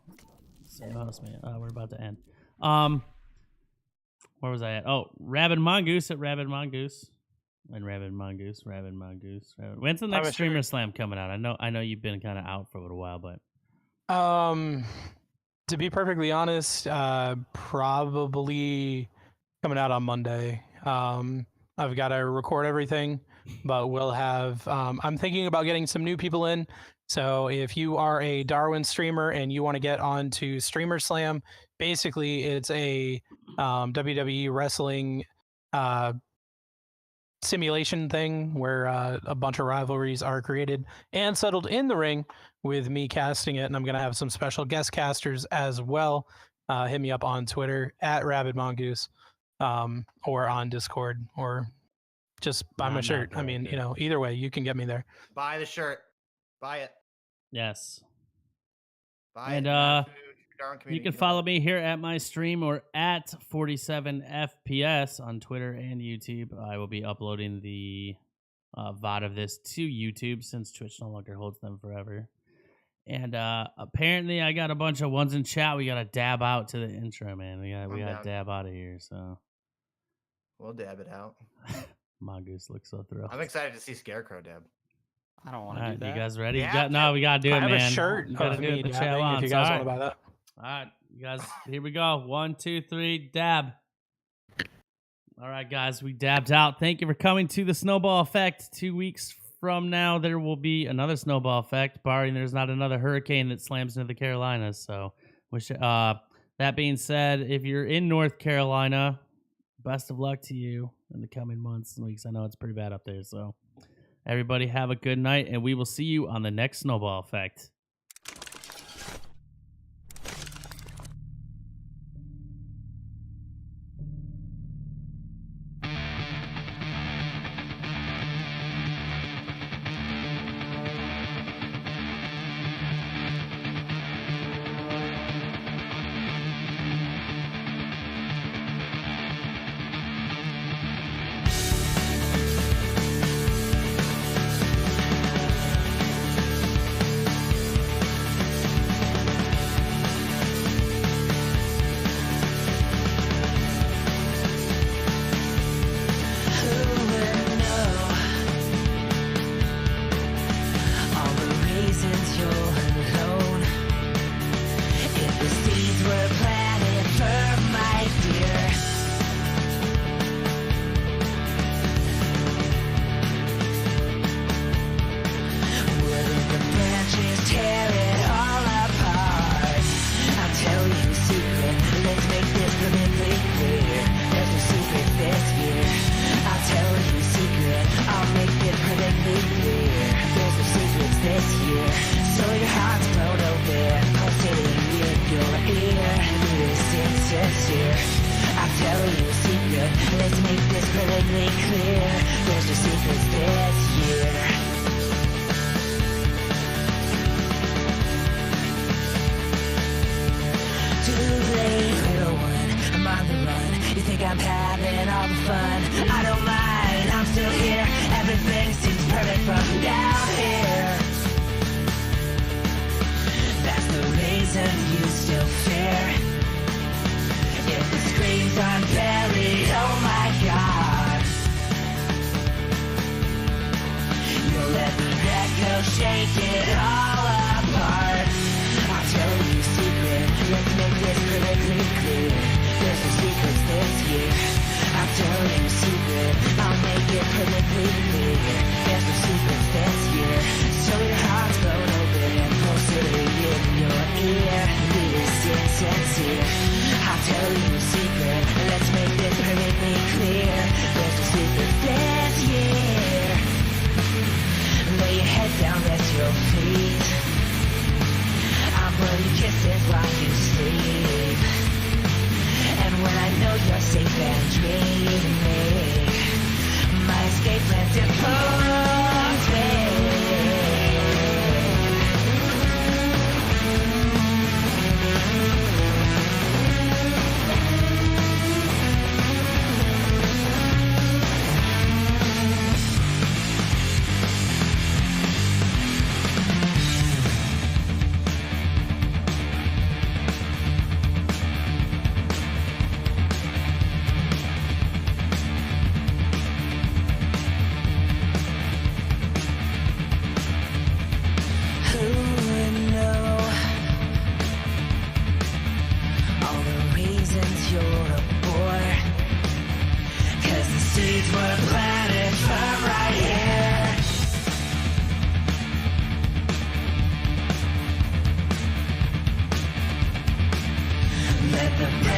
Speaker 1: same host, man. We're about to end. Where was I at? Oh, Rabid Mongoose at Rabid Mongoose. And Rabid Mongoose. When's the next Streamer Slam coming out? I know you've been kind of out for a little while, but
Speaker 4: to be perfectly honest, probably coming out on Monday. I've got to record everything, but we'll have. I'm thinking about getting some new people in. So if you are a Darwin streamer and you want to get onto Streamer Slam, basically it's a WWE wrestling simulation thing where a bunch of rivalries are created and settled in the ring with me casting it. And I'm going to have some special guest casters as well. Hit me up on Twitter at Rabid Mongoose, or on Discord, or just buy my shirt. I mean, either way, you can get me there.
Speaker 3: Buy the shirt. Buy it.
Speaker 1: Yes.
Speaker 3: Buy
Speaker 1: and
Speaker 3: it.
Speaker 1: You can follow me here at my stream or at 47FPS on Twitter and YouTube. I will be uploading the VOD of this to YouTube since Twitch no longer holds them forever. And apparently I got a bunch of ones in chat. We got to dab out to the intro, man. We got to dab out of here. So
Speaker 3: we'll dab it out.
Speaker 1: Mongoose looks so thrilled.
Speaker 3: I'm excited to see Scarecrow dab.
Speaker 2: I don't want to do that.
Speaker 1: You guys ready?
Speaker 3: Yeah,
Speaker 1: we got to do it, man.
Speaker 4: I have a shirt.
Speaker 1: You got to do it. The chat
Speaker 4: if you guys want to buy that.
Speaker 1: All right, you guys, here we go. 1, 2, 3, dab. All right, guys, we dabbed out. Thank you for coming to the Snowball Effect. 2 weeks from now, there will be another Snowball Effect, barring there's not another hurricane that slams into the Carolinas. So, that being said, if you're in North Carolina, best of luck to you in the coming months and weeks. I know it's pretty bad up there. So, everybody have a good night, and we will see you on the next Snowball Effect.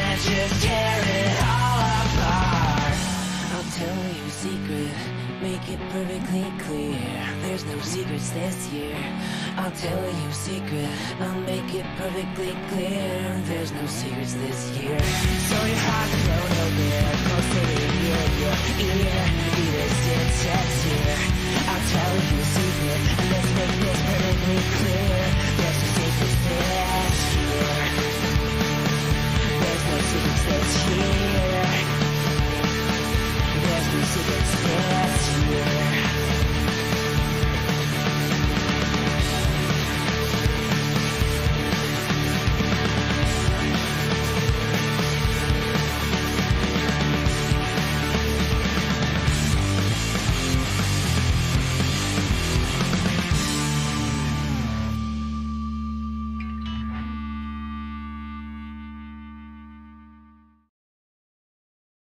Speaker 5: can't just tear it all apart. I'll tell you a secret, make it perfectly clear. There's no secrets this year. I'll tell you a secret, I'll make it perfectly clear. There's no secrets this year.